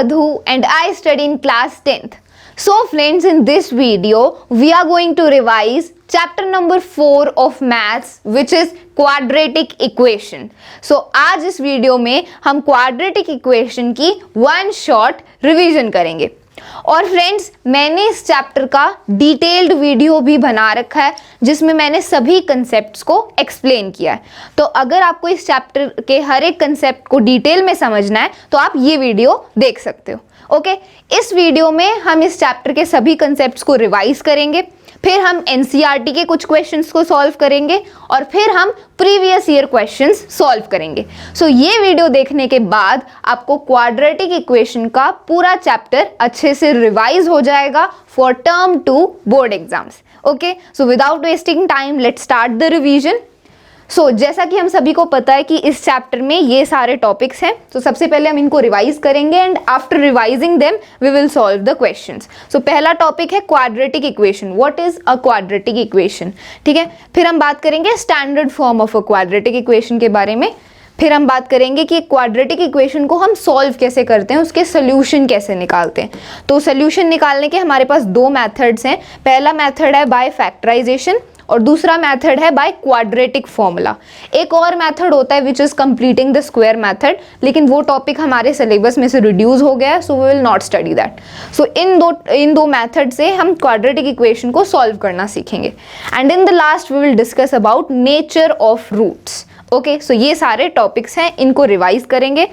Madhu and I study in class 10th. So friends, in this video we are going to revise chapter number 4 of maths which is quadratic equation. So आज इस video में हम quadratic equation की one shot revision करेंगे। और friends, मैंने इस chapter का डिटेल्ड वीडियो भी बना रखा है जिसमें मैंने सभी कंसेप्ट्स को एक्सप्लेन किया है। तो अगर आपको इस चैप्टर के हर एक कंसेप्ट को डिटेल में समझना है तो आप ये वीडियो देख सकते हो। ओके, इस वीडियो में हम इस चैप्टर के सभी कंसेप्ट्स को रिवाइज करेंगे, फिर हम एनसीईआरटी के कुछ क्वेश्चंस को सॉल्व करेंगे और फिर हम प्रीवियस ईयर क्वेश्चंस सॉल्व करेंगे। सो ये वीडियो देखने के बाद आपको क्वाड्रेटिक इक्वेशन का पूरा चैप्टर अच्छे से रिवाइज हो जाएगा for term 2 board exams. Okay, so without wasting time let's start the revision. जैसा कि हम सभी को पता है कि इस चैप्टर में ये सारे टॉपिक्स हैं, तो सबसे पहले हम इनको रिवाइज करेंगे and after revising them we will solve the questions. पहला टॉपिक है quadratic equation. What is a quadratic equation? ठीक है, फिर हम बात करेंगे standard form of a quadratic equation के बारे में, फिर हम बात करेंगे कि क्वाड्रेटिक इक्वेशन को हम सॉल्व कैसे करते हैं, उसके सोल्यूशन कैसे निकालते हैं। तो सोल्यूशन निकालने के हमारे पास दो मेथड्स हैं। पहला मेथड है बाय फैक्टराइजेशन और दूसरा मेथड है बाय क्वाड्रेटिक फॉर्मूला। एक और मेथड होता है which is completing the square method, लेकिन वो टॉपिक हमारे सिलेबस में से रिड्यूस हो गया है, so we will not study that. So इन दो मेथड से हम क्वाड्रेटिक इक्वेशन को सॉल्व करना सीखेंगे and in the last we will discuss about nature of roots. Okay, so ये सारे टॉपिक्स हैं, इनको रिवाइज करेंगे,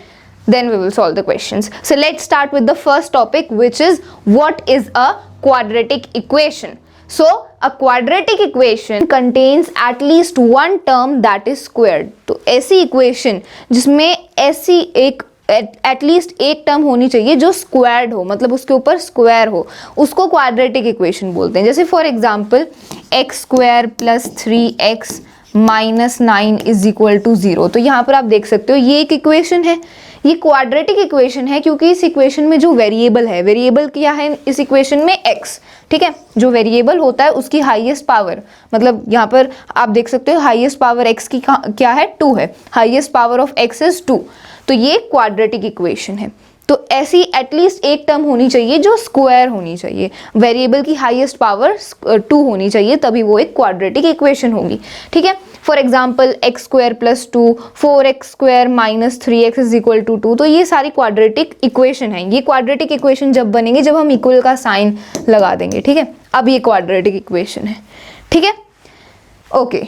then we will solve the questions. So let's start with the first topic, which is what is a quadratic equation. So a quadratic equation contains at least one term that is squared. तो ऐसी equation जिसमें ऐसी एक at least एक term होनी चाहिए जो squared हो, मतलब उसके ऊपर स्क्वायर हो, उसको क्वाड्रेटिक इक्वेशन बोलते हैं। जैसे for example x square plus 3x minus 9 is equal to 0। तो यहाँ पर आप देख सकते हो ये एक इक्वेशन है, ये क्वाड्रेटिक इक्वेशन है क्योंकि इस इक्वेशन में जो वेरिएबल है, वेरिएबल क्या है इस इक्वेशन में x। ठीक है, जो वेरिएबल होता है उसकी हाईएस्ट पावर, मतलब यहाँ पर आप देख सकते हो हाईएस्ट पावर x की क्या है, 2 है, highest power of x is 2। तो ये क्वाड्रेटिक इक्वेशन है। तो ऐसी एटलीस्ट एक टर्म होनी चाहिए जो स्क्वायर होनी चाहिए, वेरिएबल की हाईएस्ट पावर 2 होनी चाहिए, तभी वो एक क्वाड्रेटिक इक्वेशन होगी। ठीक है, for example x square plus 2, 4x square minus 3x is equal to 2। तो ये सारी क्वाड्रेटिक इक्वेशन है। ये क्वाड्रेटिक इक्वेशन जब बनेंगे जब हम इक्वल का साइन लगा देंगे। ठीक है, अब ये क्वाड्रेटिक इक्वेशन है। ठीक है, ओके,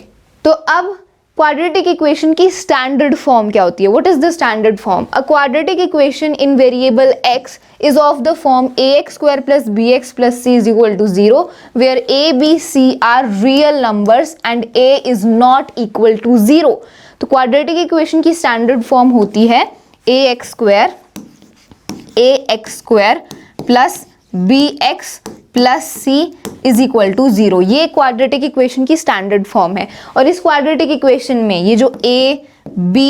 तो अब क्वाड्रेटिक इक्वेशन की स्टैंडर्ड फॉर्म क्या होती है? What is the standard form? A quadratic equation in variable x is of the form ax square plus bx plus c is equal to 0 where a, b, c are real numbers and a is not equal to 0। तो quadratic equation की standard form होती है ax square plus bx plus c is equal to 0। ये quadratic equation की standard form है। और इस quadratic equation में ये जो a, b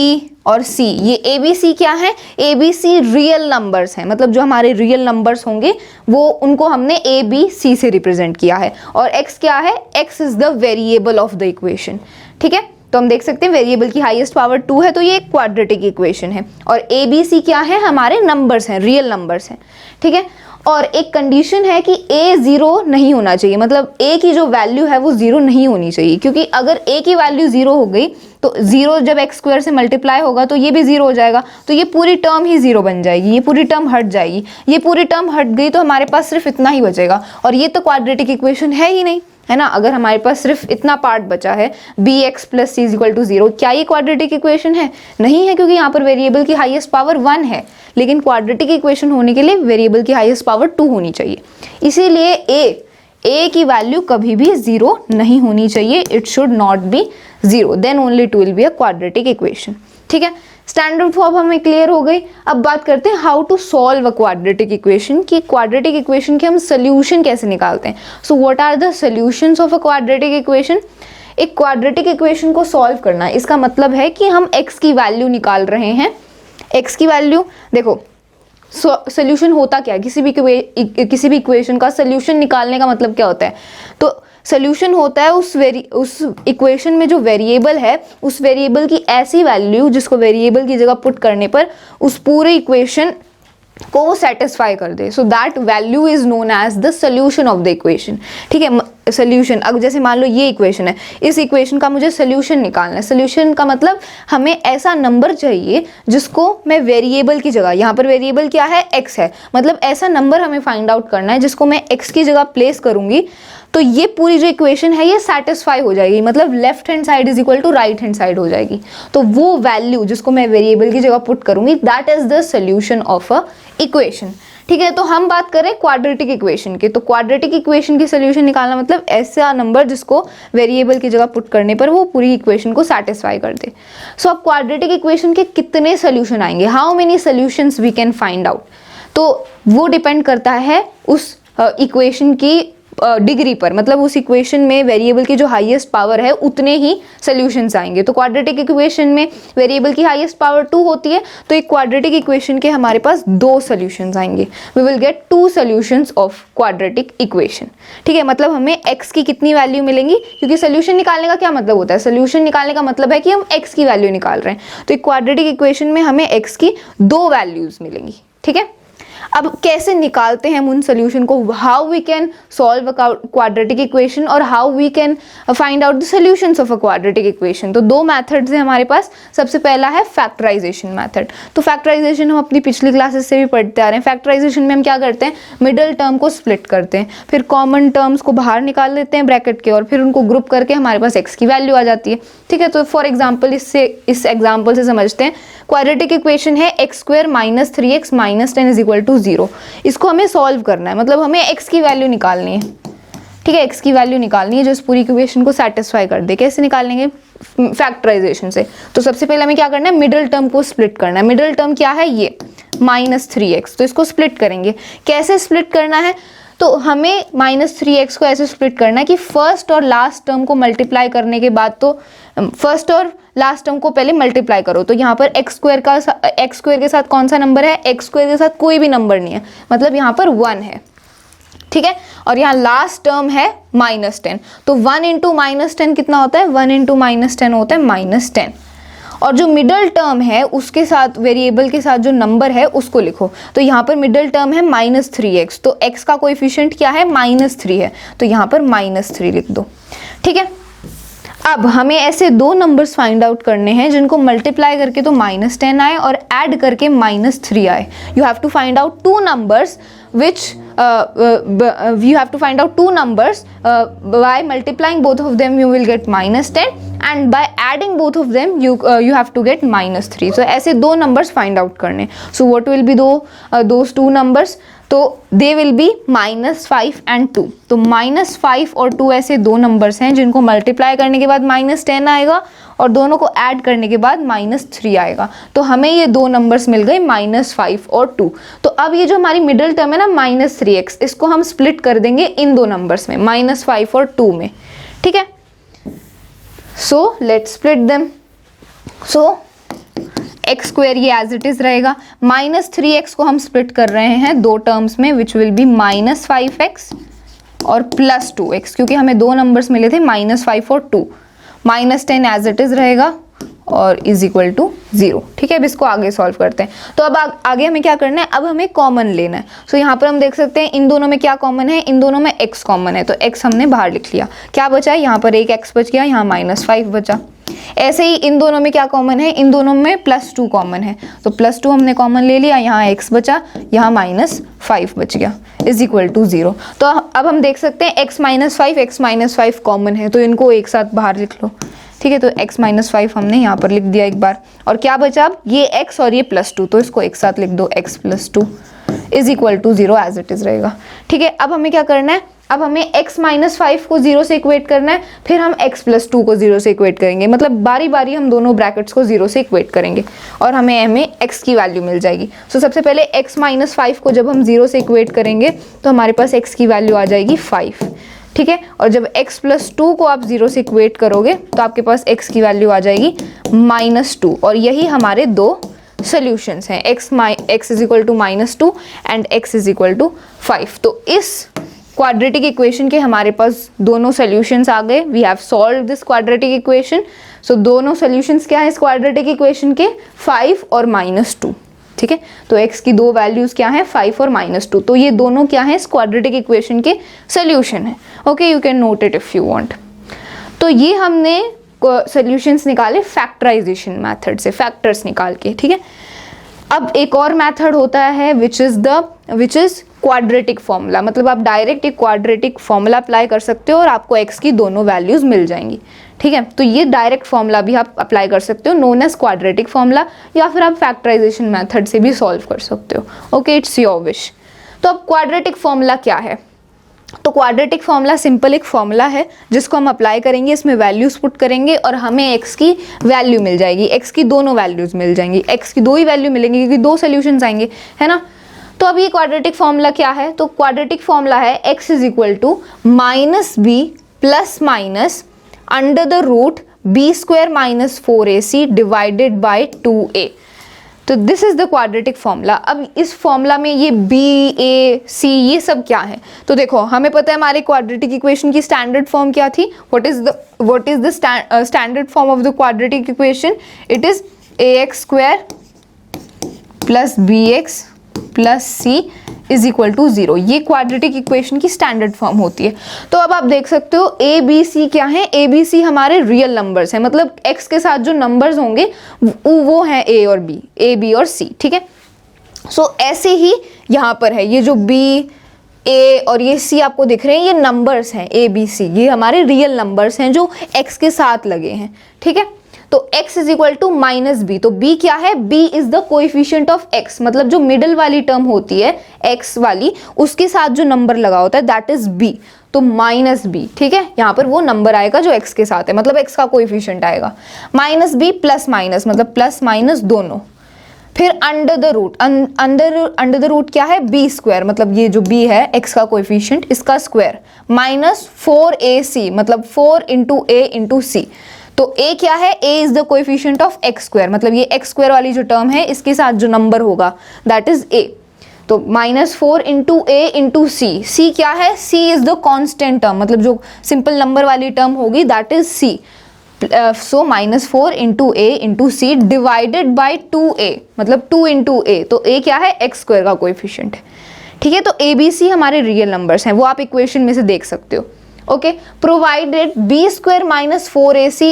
और c, ये a, b, c क्या है? a, b, c real numbers हैं, मतलब जो हमारे रियल नंबर्स होंगे वो उनको हमने a, b, c से रिप्रेजेंट किया है। और x क्या है? x is the variable of the equation. ठीक है, तो हम देख सकते हैं वेरिएबल की हाईएस्ट पावर 2 है, तो ये एक क्वाड्रेटिक इक्वेशन है। और a, b, c क्या है? हमारे नंबर्स हैं, रियल नंबर्स हैं। ठीक है, और एक कंडीशन है कि a 0 नहीं होना चाहिए, मतलब a की जो वैल्यू है वो 0 नहीं होनी चाहिए, क्योंकि अगर a की वैल्यू 0 हो गई तो 0 जब एक्स स्क्वायर से मल्टीप्लाई होगा तो ये भी 0 हो जाएगा, तो ये पूरी टर्म ही 0 बन जाएगी, ये पूरी टर्म हट जाएगी। ये पूरी टर्म हट गई तो हमारे पास सिर्फ इतना ही बचेगा, और ये तो क्वाड्रेटिक इक्वेशन है ही नहीं, है ना। अगर हमारे पास सिर्फ इतना पार्ट बचा है bx plus c is equal to 0, क्या ये क्वाड्रेटिक इक्वेशन है? नहीं है, क्योंकि यहाँ पर वेरिएबल की हाईएस्ट पावर 1 है, लेकिन क्वाड्रेटिक इक्वेशन होने के लिए वेरिएबल की हाईएस्ट पावर 2 होनी चाहिए। इसीलिए a की वैल्यू कभी भी 0 नहीं होनी चाहिए, it should not be 0, then only it will be a quadratic equation. ठीक है, स्टैंडर्ड फॉर्म हमें क्लियर हो गई। अब बात करते हैं how to solve a quadratic equation, कि क्वाड्रेटिक इक्वेशन के हम सोल्यूशन कैसे निकालते हैं। So what are the solutions of a quadratic equation? एक क्वाड्रेटिक इक्वेशन को सॉल्व करना, इसका मतलब है कि हम x की वैल्यू निकाल रहे हैं। x की वैल्यू देखो, सोल्यूशन होता क्या है? किसी भी इक्वेशन का सोल्यूशन निकालने का मतलब क्या होता है? तो सोल्यूशन होता है उस इक्वेशन में जो वेरिएबल है, उस वेरिएबल की ऐसी वैल्यू जिसको वेरिएबल की जगह पुट करने पर उस पूरे इक्वेशन को वो सेटिस्फाई कर दे, so that value is known as the solution of the equation. ठीक है, सोल्यूशन, अब जैसे मान लो ये इक्वेशन है, इस इक्वेशन का मुझे सोल्यूशन निकालना है। सोल्यूशन का मतलब हमें ऐसा नंबर चाहिए जिसको मैं वेरिएबल की जगह, यहाँ पर वेरिएबल क्या है, x है, मतलब ऐसा नंबर हमें फाइंड आउट करना है जिसको मैं x की जगह प्लेस करूंगी तो ये पूरी जो इक्वेशन है ये सेटिस्फाई हो जाएगी, मतलब left hand side is equal to right hand side हो जाएगी। तो वो वैल्यू जिसको मैं वेरिएबल की जगह पुट करूंगी, that is the solution of a equation. ठीक है, तो हम बात करें क्वाड्रेटिक इक्वेशन की, तो क्वाड्रेटिक इक्वेशन की सोल्यूशन निकालना मतलब ऐसा नंबर जिसको वेरिएबल की जगह पुट करने पर वो पूरी इक्वेशन को सेटिस्फाई कर दे। सो अब क्वाड्रेटिक इक्वेशन के कितने सोल्यूशन आएंगे, how many solutions we can find out, तो वो डिपेंड करता है उस इक्वेशन की डिग्री पर, मतलब उस इक्वेशन में वेरिएबल की जो हाईएस्ट पावर है उतने ही सोल्यूशंस आएंगे। तो क्वाड्रेटिक इक्वेशन में वेरिएबल की हाईएस्ट पावर 2 होती है, तो एक क्वाड्रेटिक इक्वेशन के हमारे पास 2 सोल्यूशंस आएंगे। We will get 2 solutions of quadratic equation. ठीक है, मतलब हमें x की कितनी वैल्यू मिलेंगी, क्योंकि सोल्यूशन निकालने का क्या मतलब होता है, सोल्यूशन निकालने का मतलब है कि हम x की वैल्यू निकाल रहे हैं। तो एक क्वाड्रेटिक इक्वेशन में हमें x की 2 वैल्यूज मिलेंगी। ठीक है, अब कैसे निकालते हैं हम उन सोल्यूशन को, how we can solve a quadratic equation और how we can find out the solutions of a quadratic equation. तो 2 मेथड्स हैं हमारे पास। सबसे पहला है फैक्टराइजेशन मेथड। तो फैक्टराइजेशन हम अपनी पिछली क्लासेस से भी पढ़ते आ रहे हैं। फैक्टराइजेशन में हम क्या करते हैं, मिडिल टर्म को स्प्लिट करते हैं, फिर कॉमन टर्म्स को बाहर निकाल लेते हैं ब्रैकेट के और फिर उनको ग्रुप करके हमारे पास x की वैल्यू आ जाती है। ठीक है, तो फॉर एग्जाम्पल इस एग्जाम्पल से समझते हैं। क्वाड्रेटिक इक्वेशन है x² - 3x - 10 = 0। इसको हमें सॉल्व करना है, मतलब हमें x की वैल्यू निकालनी है। ठीक है, x की वैल्यू निकालनी है जो इस पूरी इक्वेशन को सेटिस्फाई कर दे। कैसे निकालेंगे, फैक्टराइजेशन से। तो सबसे पहले हमें क्या करना है, मिडिल टर्म को स्प्लिट करना है। मिडिल टर्म क्या है, ये -3x, तो इसको स्प्लिट करेंगे। कैसे स्प्लिट करना है, तो हमें -3x को ऐसे स्प्लिट करना है कि फर्स्ट और लास्ट टर्म को मल्टीप्लाई करने के बाद, तो फर्स्ट और लास्ट टर्म को पहले मल्टीप्लाई करो। तो यहाँ पर x² के साथ कौन सा नंबर है, x² के साथ कोई भी नंबर नहीं है, मतलब यहाँ पर 1 है। ठीक है, और यहाँ लास्ट टर्म है -10, तो 1 × -10 कितना होता है, 1 × -10 होता है -10। और जो मिडल टर्म है उसके साथ, वेरिएबल के साथ जो नंबर है उसको लिखो। तो यहाँ पर मिडल टर्म है -3x, तो x का कोएफिशिएंट क्या है, -3 है, तो यहाँ पर -3 लिख दो। ठीक है, अब हमें ऐसे 2 नंबर्स फाइंड आउट करने हैं जिनको मल्टीप्लाई करके तो -10 आए और ऐड करके -3 आए। You have to find out 2 numbers which you have to find out 2 numbers, by multiplying both of them you will get -10 and by adding both of them you have to get -3। so ऐसे 2 numbers find out करने। so what will be those 2 numbers, तो they will be -5 and 2। तो -5 और 2 ऐसे 2 numbers हैं जिनको multiply करने के बाद -10 आएगा और दोनों को ऐड करने के बाद -3 आएगा। तो हमें ये 2 नंबर्स मिल गए, -5 और 2। तो अब ये जो हमारी मिडिल टर्म है ना -3x, इसको हम स्प्लिट कर देंगे इन 2 नंबर्स में, -5 और 2 में। ठीक है, so let's split them. So x² ये एज इट इज रहेगा, -3x को हम स्प्लिट कर रहे हैं 2 टर्म्स में, विच विल बी -5x और +2x, क्योंकि हमें 2 नंबर्स मिले थे -5 और 2। -10 एज इट इज रहेगा और = 0। ठीक है, अब इसको आगे सॉल्व करते हैं। तो अब आगे हमें क्या करना है, अब हमें कॉमन लेना है। सो यहाँ पर हम देख सकते हैं इन दोनों में क्या कॉमन है, इन दोनों में x कॉमन है, तो x हमने बाहर लिख लिया। क्या बचा है, यहाँ पर एक x बच गया, यहाँ -5 बचा। ऐसे ही इन दोनों में क्या कॉमन है, इन दोनों में +2 कॉमन है, तो +2 हमने कॉमन ले लिया, यहाँ x बचा, यहाँ -5 बच गया, = 0। तो अब हम देख सकते हैं x -5 कॉमन है, तो इनको एक साथ बाहर लिख लो। ठीक है, तो x -5 हमने यहाँ पर लिख दिया एक बार, और क्या बचा अब, ये x और ये +2, तो इसको एक साथ लिख दो, x + 2 = 0 एज इट इज रहेगा। ठीक है, अब हमें क्या करना है, अब हमें x -5 को 0 से इक्वेट करना है, फिर हम x + 2 को 0 से इक्वेट करेंगे, मतलब बारी बारी हम दोनों ब्रैकेट्स को 0 से इक्वेट करेंगे और हमें x की वैल्यू मिल जाएगी। सो सबसे पहले x -5 को जब हम 0 से इक्वेट करेंगे तो हमारे पास x की वैल्यू आ जाएगी 5। ठीक है, और जब x + 2 को आप 0 से इक्वेट करोगे तो आपके पास x की वैल्यू आ जाएगी -2, और यही हमारे 2 सॉल्यूशंस हैं, x = -2 एंड x = 5। तो इस क्वाड्रेटिक इक्वेशन के हमारे पास दोनों सॉल्यूशंस आ गए। We have solved this quadratic equation. So दोनों सॉल्यूशंस क्या है इस क्वाड्रेटिक इक्वेशन के, 5 और -2। ठीक है। तो x की दो वैल्यूज क्या है, 5 और -2, तो ये दोनों क्या है, इस क्वाड्रेटिक इक्वेशन के सोल्यूशन है। Okay, you can note it if you want. तो ये हमने सोल्यूशंस निकाले फैक्टराइजेशन मेथड से, फैक्टर्स निकाल के, ठीक है। अब एक और मेथड होता है विच इज क्वाड्रेटिक फॉर्मूला, मतलब आप डायरेक्ट एक क्वाड्रेटिक फॉर्मूला अप्लाई कर सकते हो और आपको x की दोनों वैल्यूज मिल जाएंगी, ठीक है। तो ये डायरेक्ट फॉर्मूला भी आप अप्लाई कर सकते हो, नोन एज क्वाड्रेटिक फॉर्मूला, या फिर आप फैक्टराइजेशन मेथड से भी सॉल्व कर सकते हो। Okay, it's your wish. तो अब क्वाड्रेटिक फॉर्मूला क्या है, तो क्वाड्रेटिक फॉर्मूला सिंपल एक फॉर्मूला है जिसको हम अप्लाई करेंगे, इसमें वैल्यूज पुट करेंगे और हमें x की वैल्यू मिल जाएगी, x की दोनों वैल्यूज मिल जाएंगी, x की दो ही वैल्यू मिलेंगी क्योंकि दो सोल्यूशंस आएंगे, है ना। तो अब ये क्वाड्रेटिक फॉर्मूला क्या है, तो क्वाड्रेटिक फॉर्मूला है x is equal to -b plus minus under the root b² - 4ac divided by 2a। तो this is the quadratic formula. अब इस फॉर्मूला में ये b, a, c ये सब क्या है, तो देखो हमें पता है हमारे क्वाड्रेटिक इक्वेशन की स्टैंडर्ड फॉर्म क्या थी, what is the standard form of the quadratic equation, it is ax² plus bx plus c is equal to 0। ये क्वाड्रेटिक इक्वेशन की स्टैंडर्ड फॉर्म होती है। तो अब आप देख सकते हो a b c क्या है, a b c हमारे रियल नंबर्स हैं, मतलब x के साथ जो नंबर्स होंगे वो हैं a और b और c, ठीक है। सो ऐसे ही यहाँ पर है, ये जो b, a और ये c आपको दिख रहे हैं, ये नंबर्स हैं a b c, ये हमारे रियल नंबर्स हैं जो x के साथ लगे हैं, ठीक है। तो x is equal to -b, तो b क्या है, b is the coefficient of x, मतलब जो मिडिल वाली टर्म होती है x वाली, उसके साथ जो नंबर लगा होता है दैट इज b, तो -b, ठीक है। यहाँ पर वो नंबर आएगा जो x के साथ है, मतलब x का कोएफिशिएंट आएगा, -b प्लस माइनस मतलब प्लस माइनस दोनों, फिर under the root, under the root क्या है, b², मतलब ये जो b है x का कोएफिशिएंट, इसका स्क्वायर, -4ac मतलब 4 × a × c। तो a क्या है, a is the coefficient of x², मतलब ये x² वाली जो टर्म है इसके साथ जो नंबर होगा दैट इज a। तो -4 × a × c, c क्या है, c is the constant term, मतलब जो सिंपल नंबर वाली टर्म होगी that is c। So -4 × a × c divided by 2a, मतलब 2 × a, तो a क्या है, x² का कोएफिशिएंट है, ठीक है। तो a b c हमारे रियल नंबर्स हैं, वो आप इक्वेशन में से देख सकते हो। Okay, provided b² - 4ac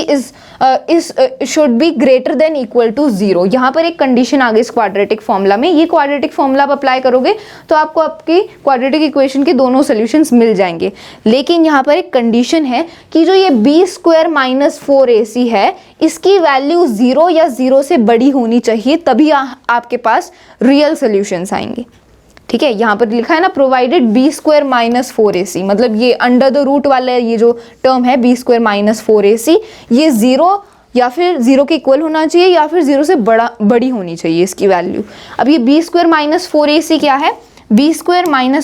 is should be greater than equal to 0। यहाँ पर एक कंडीशन आ गई इस क्वाड्रेटिक फॉर्मूला में, ये क्वाड्रेटिक फॉर्मूला आप अप्लाई करोगे तो आपको आपकी क्वाड्रेटिक इक्वेशन के दोनों सोल्यूशंस मिल जाएंगे, लेकिन यहाँ पर एक कंडीशन है कि जो ये b² - 4ac है इसकी वैल्यू 0 या 0 से बड़ी होनी चाहिए, तभी आपके पास रियल सोल्यूशंस आएंगे, ठीक है। यहाँ पर लिखा है ना प्रोवाइडेड b² - 4ac, मतलब ये अंडर द रूट वाला ये जो टर्म है b² - 4ac, ये 0 या फिर 0 के इक्वल होना चाहिए या फिर 0 से बड़ी होनी चाहिए इसकी वैल्यू। अब ये b² - 4ac क्या है, b² -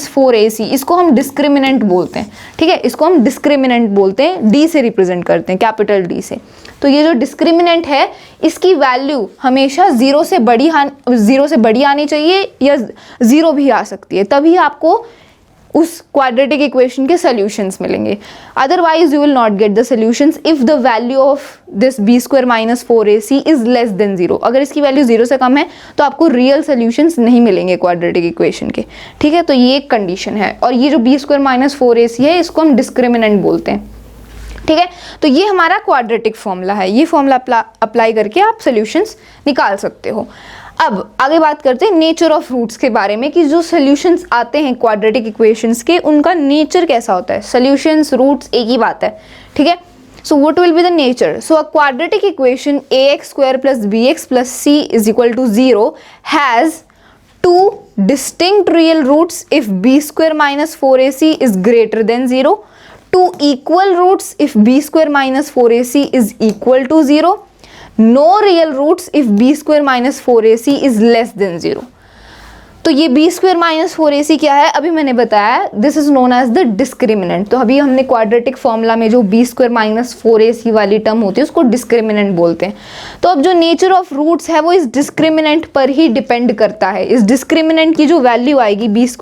4ac इसको हम डिस्क्रिमिनेंट बोलते हैं, ठीक है, इसको हम डिस्क्रिमिनेंट बोलते हैं, d से रिप्रेजेंट करते हैं, कैपिटल D से। तो ये जो डिस्क्रिमिनेंट है इसकी वैल्यू हमेशा 0 से बड़ी आनी चाहिए या 0 भी आ सकती है, तभी आपको उस क्वाड्रेटिक इक्वेशन के सॉल्यूशंस मिलेंगे, otherwise you will not get the solutions if the value of this b² - 4ac is less than 0। अगर इसकी वैल्यू 0 से कम है तो आपको रियल सॉल्यूशंस नहीं मिलेंगे क्वाड्रेटिक इक्वेशन के, ठीक है। तो ये एक कंडीशन है, और ये जो b² - 4ac है इसको हम डिस्क्रिमिनेंट बोलते हैं, ठीक है। तो ये हमारा क्वाड्रेटिक फॉर्मूला है, ये फॉर्मूला अप्लाई करके आप सॉल्यूशंस निकाल सकते हो। अब आगे बात करते हैं नेचर ऑफ रूट्स के बारे में, कि जो सॉल्यूशंस आते हैं क्वाड्रेटिक इक्वेशंस के उनका नेचर कैसा होता है। सॉल्यूशंस रूट्स एक ही बात है, ठीक है। So what will be the nature, so a quadratic equation ax² + bx + c is equal to 0 has 2 distinct real roots if b² - 4ac is greater than 0, 2 equal roots if b² - 4ac is equal to 0, no real roots if b² - 4ac is less than 0। तो ये b² - 4ac क्या है, अभी मैंने बताया this is known as the discriminant. तो अभी हमने क्वाड्रेटिक फॉर्मूला में जो b² - 4ac वाली टर्म होती है उसको डिस्क्रिमिनेंट बोलते हैं। तो अब जो नेचर ऑफ रूट्स है वो इस डिस्क्रिमिनेंट पर ही डिपेंड करता है, इस डिस्क्रिमिनेंट की जो वैल्यू आएगी b² -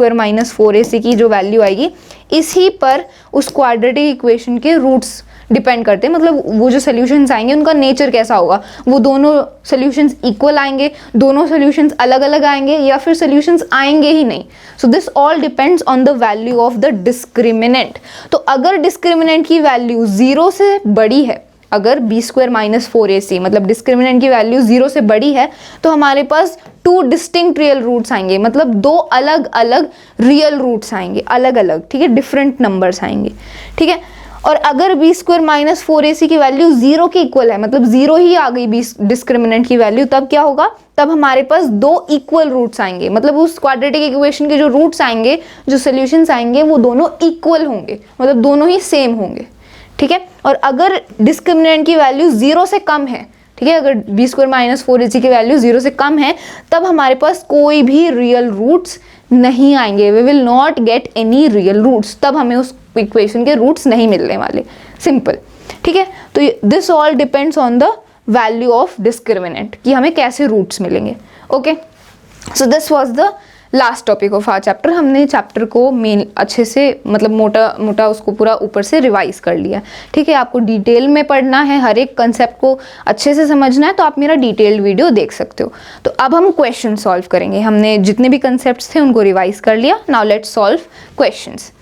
4ac की जो वैल्यू आएगी इसी पर उस क्वाड्रेटिक इक्वेशन के रूट्स डिपेंड करते हैं, मतलब वो जो सोल्यूशंस आएंगे उनका नेचर कैसा होगा, वो दोनों सोल्यूशंस इक्वल आएंगे, दोनों सोल्यूशंस अलग अलग आएंगे, या फिर सोल्यूशंस आएंगे ही नहीं. So this all depends on the value of the discriminant. तो अगर डिस्क्रिमिनेंट की वैल्यू 0 से बड़ी है, अगर b² - 4ac मतलब डिस्क्रिमिनेंट की वैल्यू 0 से बड़ी है, तो हमारे पास 2 डिस्टिंक्ट रियल रूट्स आएंगे, मतलब 2 अलग अलग रियल रूट्स आएंगे, अलग अलग, ठीक है, डिफरेंट नंबर्स आएंगे, ठीक है. और अगर b² - 4ac की वैल्यू 0 के इक्वल है, मतलब 0 ही आ गई डिस्क्रिमिनेंट की वैल्यू, तब क्या होगा, तब हमारे पास 2 इक्वल रूट्स आएंगे, मतलब उस क्वाड्रेटिक इक्वेशन के जो रूट्स आएंगे, जो सोल्यूशंस आएंगे, वो दोनों इक्वल होंगे, मतलब दोनों ही सेम होंगे, ठीक है. और अगर डिस्क्रिमिनेंट की वैल्यू 0 से कम है, ठीक है, अगर b² - 4ac की वैल्यू 0 से कम है, तब हमारे पास कोई भी रियल रूट्स नहीं आएंगे, we will not get any real roots, तब हमें उस इक्वेशन के रूट्स नहीं मिलने वाले, सिंपल, ठीक है. तो this all depends on the value of discriminant, कि हमें कैसे रूट्स मिलेंगे. Okay, so this was the last topic of our chapter. हमने चैप्टर को मेन अच्छे से, मतलब मोटा मोटा उसको पूरा ऊपर से रिवाइज कर लिया, ठीक है. आपको डिटेल में पढ़ना है, हर एक कंसेप्ट को अच्छे से समझना है, तो आप मेरा डिटेल्ड वीडियो देख सकते हो. तो अब हम क्वेश्चन सॉल्व करेंगे. हमने जितने भी कंसेप्ट्स थे उनको रिवाइज कर लिया. Now let's solve questions.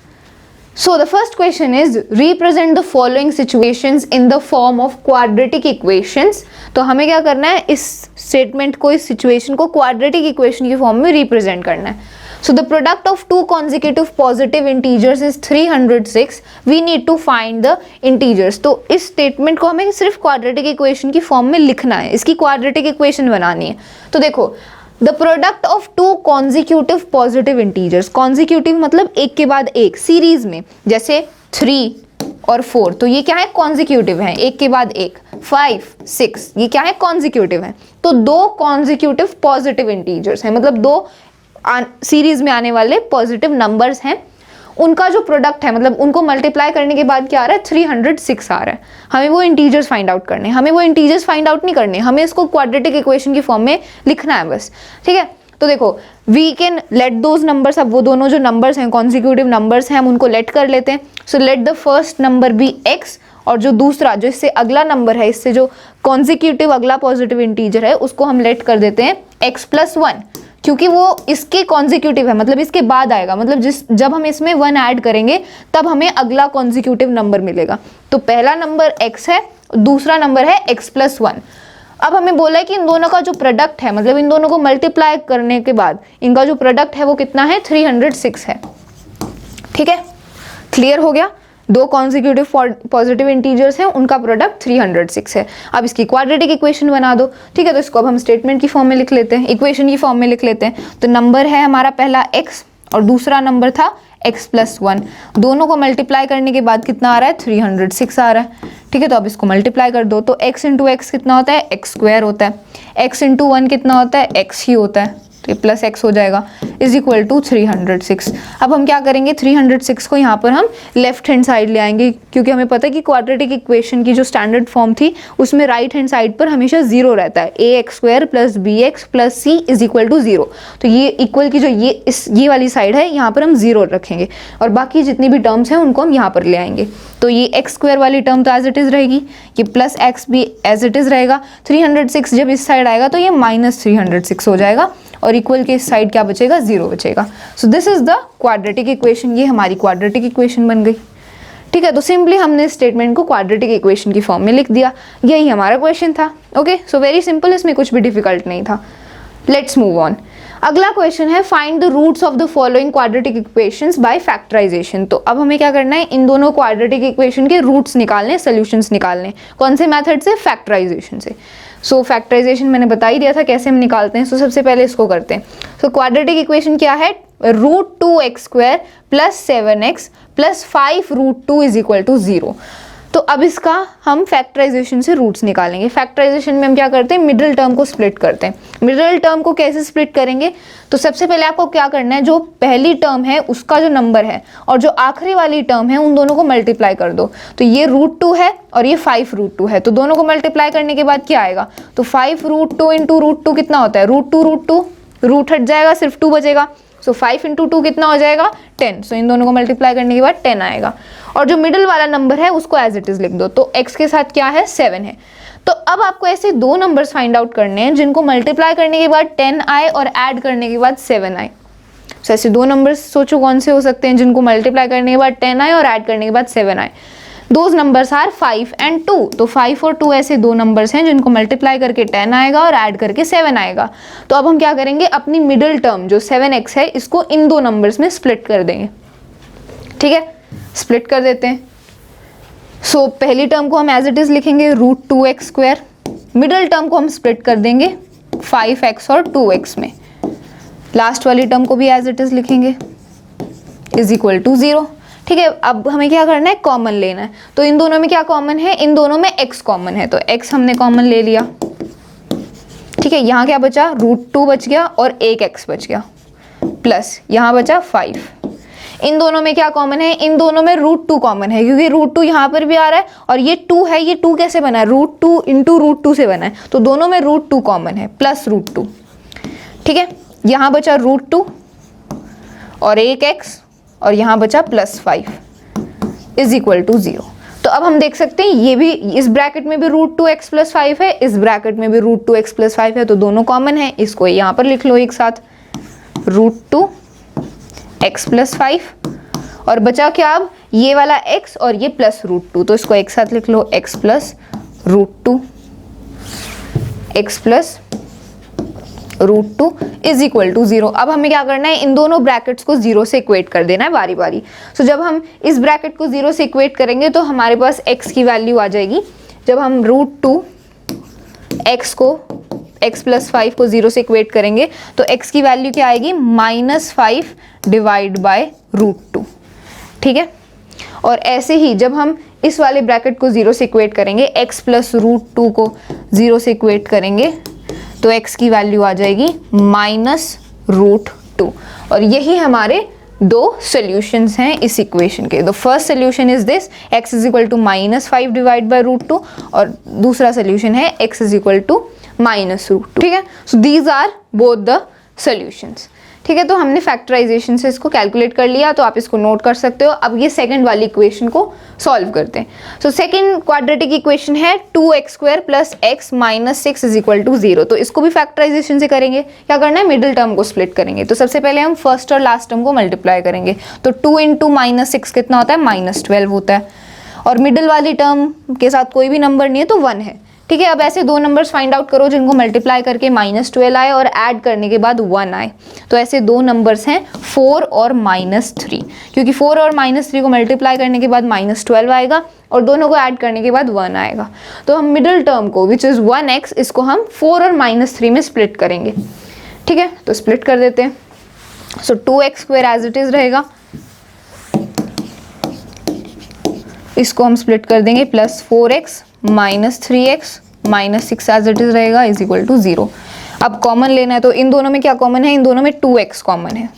So the first question is represent the following situations in the form of quadratic equations. तो हमें क्या करना है, इस स्टेटमेंट को, इस सिचुएशन को क्वाड्रेटिक इक्वेशन की फॉर्म में रिप्रेजेंट करना है. So the product of two consecutive positive integers is 306. We need to find the integers. तो इस स्टेटमेंट को हमें सिर्फ क्वाड्रेटिक इक्वेशन की फॉर्म में लिखना है, इसकी क्वाड्रेटिक इक्वेशन बनानी है. तो देखो, the product of 2 consecutive positive integers, consecutive मतलब एक के बाद एक, सीरीज में, जैसे 3 और 4, तो ये क्या है, कॉन्जिक्यूटिव है, एक के बाद एक. 5, 6, ये क्या है, कॉन्जिक्यूटिव है. तो 2 consecutive पॉजिटिव इंटीजर्स हैं, मतलब 2 सीरीज में आने वाले पॉजिटिव नंबर्स हैं, उनका जो प्रोडक्ट है, मतलब उनको मल्टीप्लाई करने के बाद क्या आ रहा है, 306 आ रहा है. हमें वो इंटीजर्स फाइंड आउट करने हैं, हमें वो इंटीजर्स फाइंड आउट नहीं करने, हमें इसको क्वाड्रेटिक इक्वेशन की फॉर्म में लिखना है बस, ठीक है. तो देखो, we can let those numbers, अब वो दोनों जो नंबर्स हैं, कॉन्जिक्यूटिव नंबर्स हैं, हम उनको लेट कर लेते हैं. So let the first number be x, और जो दूसरा, जो इससे अगला नंबर है, इससे जो कॉन्जिक्यूटिव अगला पॉजिटिव इंटीजर है, उसको हम लेट कर देते हैं x+1, क्योंकि वो इसके कॉन्जिक्यूटिव है, मतलब इसके बाद आएगा, मतलब जब हम इसमें 1 ऐड करेंगे तब हमें अगला कॉन्जिक्यूटिव नंबर मिलेगा. तो पहला नंबर x है, दूसरा नंबर है x+1. अब हमें बोला है कि इन दोनों का जो प्रोडक्ट है, मतलब इन दोनों को मल्टीप्लाई करने के बाद इनका जो प्रोडक्ट है वो कितना है, 306 है, ठीक है. क्लियर हो गया, 2 consecutive पॉजिटिव इंटीजर्स हैं, उनका प्रोडक्ट 306 है. अब इसकी क्वाड्रेटिक इक्वेशन बना दो, ठीक है. तो इसको अब हम स्टेटमेंट की फॉर्म में लिख लेते हैं, इक्वेशन की फॉर्म में लिख लेते हैं. तो नंबर है हमारा पहला x, और दूसरा नंबर था x+1, दोनों को मल्टीप्लाई करने के बाद कितना आ रहा है, 306 आ रहा है, ठीक है. तो अब इसको मल्टीप्लाई कर दो, तो x इंटू एक्स कितना होता है, x² होता है, x इंटू 1 कितना होता है, x ही होता है, तो ये प्लस x हो जाएगा, इज इक्वल टू 306. अब हम क्या करेंगे, 306 को यहाँ पर हम लेफ्ट हैंड साइड ले आएंगे, क्योंकि हमें पता है कि क्वाड्रेटिक इक्वेशन की जो स्टैंडर्ड फॉर्म थी उसमें राइट हैंड साइड पर हमेशा 0 रहता है, ax² + bx + c is equal to 0. तो ये इक्वल की जो ये वाली साइड है, यहाँ पर हम 0 रखेंगे, और बाकी जितनी भी टर्म्स हैं उनको हम यहाँ पर ले आएंगे. तो ये x² वाली टर्म तो एज इट इज रहेगी, ये प्लस x भी एज इट इज रहेगा. 306 जब इस साइड आएगा तो ये -306 हो जाएगा, और इक्वल के इस साइड क्या बचेगा, 0 बचेगा. सो this is the quadratic equation, ये हमारी क्वाड्रेटिक इक्वेशन बन गई, ठीक है. तो सिंपली हमने स्टेटमेंट को क्वाड्रेटिक इक्वेशन की फॉर्म में लिख दिया, यही हमारा क्वेश्चन था. ओके, सो वेरी सिंपल, इसमें कुछ भी डिफिकल्ट नहीं था. Let's move on. अगला क्वेश्चन है find the roots of the following quadratic equations by factorisation. तो अब हमें क्या करना है, इन दोनों क्वाड्रेटिक इक्वेशन के रूट्स निकालने, सॉल्यूशंस निकालने. कौन से मेथड से, फैक्टराइजेशन से. सो फैक्टराइजेशन मैंने बता ही दिया था कैसे हम निकालते हैं. सो सबसे पहले इसको करते हैं. सो क्वाड्रेटिक इक्वेशन क्या है, √2x² + 7x + 5 √2 is equal to 0. तो अब इसका हम फैक्टराइजेशन से रूट्स निकालेंगे. फैक्टराइजेशन में हम क्या करते हैं, मिडिल टर्म को स्प्लिट करते हैं. मिडिल टर्म को कैसे स्प्लिट करेंगे, तो सबसे पहले आपको क्या करना है, जो पहली टर्म है उसका जो नंबर है और जो आखिरी वाली टर्म है उन दोनों को मल्टीप्लाई कर दो. तो ये √2 है और ये 5 √2 है, तो दोनों को मल्टीप्लाई करने के बाद क्या आएगा, तो 5 √2 × √2 कितना होता है, √2 √2, रूट हट जाएगा, सिर्फ 2 बचेगा. सो सो 5 इंटू 2 कितना हो जाएगा 10, सो इन दोनों को मल्टीप्लाई करने के बाद 10 आएगा। और जो मिडिल वाला नंबर है उसको एज इट इज लिख दो, तो x के साथ क्या है 7 है। तो अब आपको ऐसे दो नंबर्स फाइंड आउट करने हैं जिनको मल्टीप्लाई करने के बाद 10 आए और ऐड करने के बाद 7 आए। तो ऐसे दो नंबर्स सोचो कौन से हो सकते हैं जिनको मल्टीप्लाई करने के बाद 10 आए और ऐड करने के बाद 7 आए। Those numbers are 5 and 2। तो 5 और 2 ऐसे दो नंबर्स हैं जिनको मल्टीप्लाई करके 10 आएगा और ऐड करके 7 आएगा। तो अब हम क्या करेंगे, अपनी मिडिल टर्म जो 7x है इसको इन दो नंबर्स में स्प्लिट कर देंगे। ठीक है, स्प्लिट कर देते हैं। सो पहली टर्म को हम एज इट इज लिखेंगे √2x²। मिडिल टर्म को हम स्प्लिट कर देंगे 5x और 2x में। लास्ट वाली टर्म को भी एज इट इज लिखेंगे इज इक्वल टू 0। ठीक है, अब हमें क्या करना है, कॉमन लेना है। तो इन दोनों में क्या कॉमन है, इन दोनों में x कॉमन है, तो x हमने कॉमन ले लिया। ठीक है, यहाँ क्या बचा, √2 बच गया और एक x बच गया, प्लस यहाँ बचा 5। इन दोनों में क्या कॉमन है, इन दोनों में √2 कॉमन है, क्योंकि √2 यहाँ पर भी आ रहा है और ये 2 है। ये 2 कैसे बना है, √2 इंटू √2 से बना है, तो दोनों में √2 कॉमन है, प्लस √2। ठीक है, यहाँ बचा √2 और एक x और यहाँ बचा प्लस 5 इज इक्वल टू 0। तो अब हम देख सकते हैं ये भी, इस ब्रैकेट में भी √2x प्लस 5 है, इस ब्रैकेट में भी √2x प्लस 5 है, तो दोनों कॉमन है। इसको यहाँ पर लिख लो एक साथ, √2x प्लस 5 और बचा क्या, अब ये वाला x और ये प्लस √2, तो इसको एक साथ लिख लो, x plus √2, x plus √2 is equal to 0। अब हमें क्या करना है, इन दोनों ब्रैकेट्स को 0 से इक्वेट कर देना है बारी बारी। सो जब हम इस ब्रैकेट को 0 से इक्वेट करेंगे तो हमारे पास x की वैल्यू आ जाएगी। जब हम √2x को x प्लस 5 को 0 से इक्वेट करेंगे तो x की वैल्यू क्या आएगी, -5 डिवाइड बाय √2। ठीक है, और ऐसे ही जब हम इस वाले ब्रैकेट को 0 से इक्वेट करेंगे, x प्लस √2 को 0 से इक्वेट करेंगे तो x की वैल्यू आ जाएगी -√2। और यही हमारे दो सॉल्यूशंस हैं इस इक्वेशन के। The first solution is this, x is equal to -5 divide by √2, और दूसरा सॉल्यूशन है x इज इक्वल टू -√2। ठीक है, so these are both the solutions. ठीक है, तो हमने फैक्टराइजेशन से इसको कैलकुलेट कर लिया, तो आप इसको नोट कर सकते हो। अब ये सेकंड वाली इक्वेशन को सॉल्व करते हैं। सो सेकंड क्वाड्रेटिक इक्वेशन है 2x² plus x minus 6 is equal to 0। तो इसको भी फैक्टराइजेशन से करेंगे। क्या करना है, मिडिल टर्म को स्प्लिट करेंगे। तो सबसे पहले हम फर्स्ट और लास्ट टर्म को मल्टीप्लाई करेंगे। तो 2 इंटू -6 कितना होता है, -12 होता है, और मिडिल वाली टर्म के साथ कोई भी नंबर नहीं है तो 1 है। ठीक है, अब ऐसे दो नंबर्स फाइंड आउट करो जिनको मल्टीप्लाई करके -12 आए और ऐड करने के बाद 1 आए। तो ऐसे दो नंबर्स हैं 4 और -3, क्योंकि 4 और -3 को मल्टीप्लाई करने के बाद -12 आएगा और दोनों को ऐड करने के बाद 1 आएगा। तो हम मिडिल टर्म को विच इज़ 1x, इसको हम 4 और -3 में स्प्लिट करेंगे। ठीक है, तो स्प्लिट कर देते हैं। सो 2x² एज इट इज़ रहेगा, इसको हम स्प्लिट कर देंगे, plus 4x -3x -6 as it is रहेगा इज इक्वल टू 0। अब कॉमन लेना है, तो इन दोनों में क्या कॉमन है, इन दोनों में 2x कॉमन है,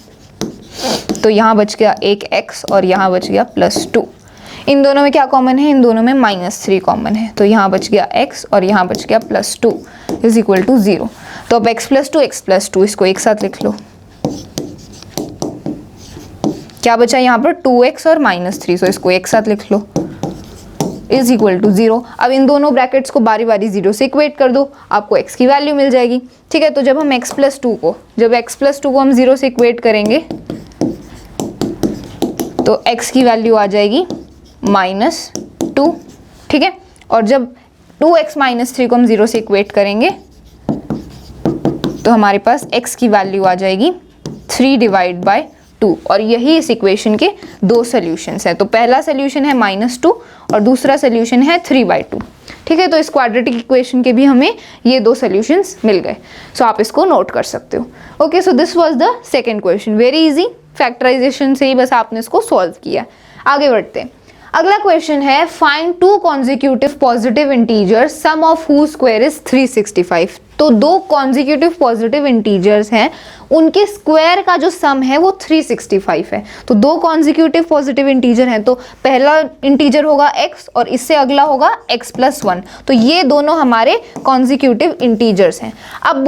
तो यहाँ बच गया एक x और यहाँ बच गया +2। इन दोनों में क्या कॉमन है, इन दोनों में -3 कॉमन है, तो यहाँ बच गया x और यहाँ बच गया +2 इज इक्वल टू 0। तो अब x + 2 इसको एक साथ लिख लो। क्या बचा यहाँ पर, 2x और -3, सो इसको एक साथ लिख लो इज इक्वल टू 0। अब इन दोनों ब्रैकेट्स को बारी बारी 0 से इक्वेट कर दो, आपको x की वैल्यू मिल जाएगी। ठीक है, तो जब हम x + 2 को हम 0 से इक्वेट करेंगे तो x की वैल्यू आ जाएगी -2। ठीक है, और जब 2x - 3 को हम 0 से इक्वेट करेंगे तो हमारे पास x की वैल्यू आ जाएगी 3 डिवाइड बाय 2। और यही इस इक्वेशन के दो सॉल्यूशंस हैं। तो पहला सॉल्यूशन है -2 और दूसरा सॉल्यूशन है 3/2। ठीक है, तो इस क्वाड्रेटिक इक्वेशन के भी हमें ये दो सॉल्यूशंस मिल गए। सो आप इसको नोट कर सकते हो। Okay, so this was the second question, very easy, factorisation से ही बस आपने इसको सॉल्व किया। आगे बढ़ते हैं। अगला क्वेश्चन है, find 2 consecutive positive integers sum of whose square is 365। तो दो कॉन्जिक्यूटिव पॉजिटिव इंटीजर्स हैं, उनके स्क्वायर का जो सम है वो 365 है। तो दो कॉन्जिक्यूटिव पॉजिटिव इंटीजर हैं, तो पहला इंटीजर होगा x और इससे अगला होगा x + 1। तो ये दोनों हमारे कॉन्जिक्यूटिव इंटीजर्स हैं। अब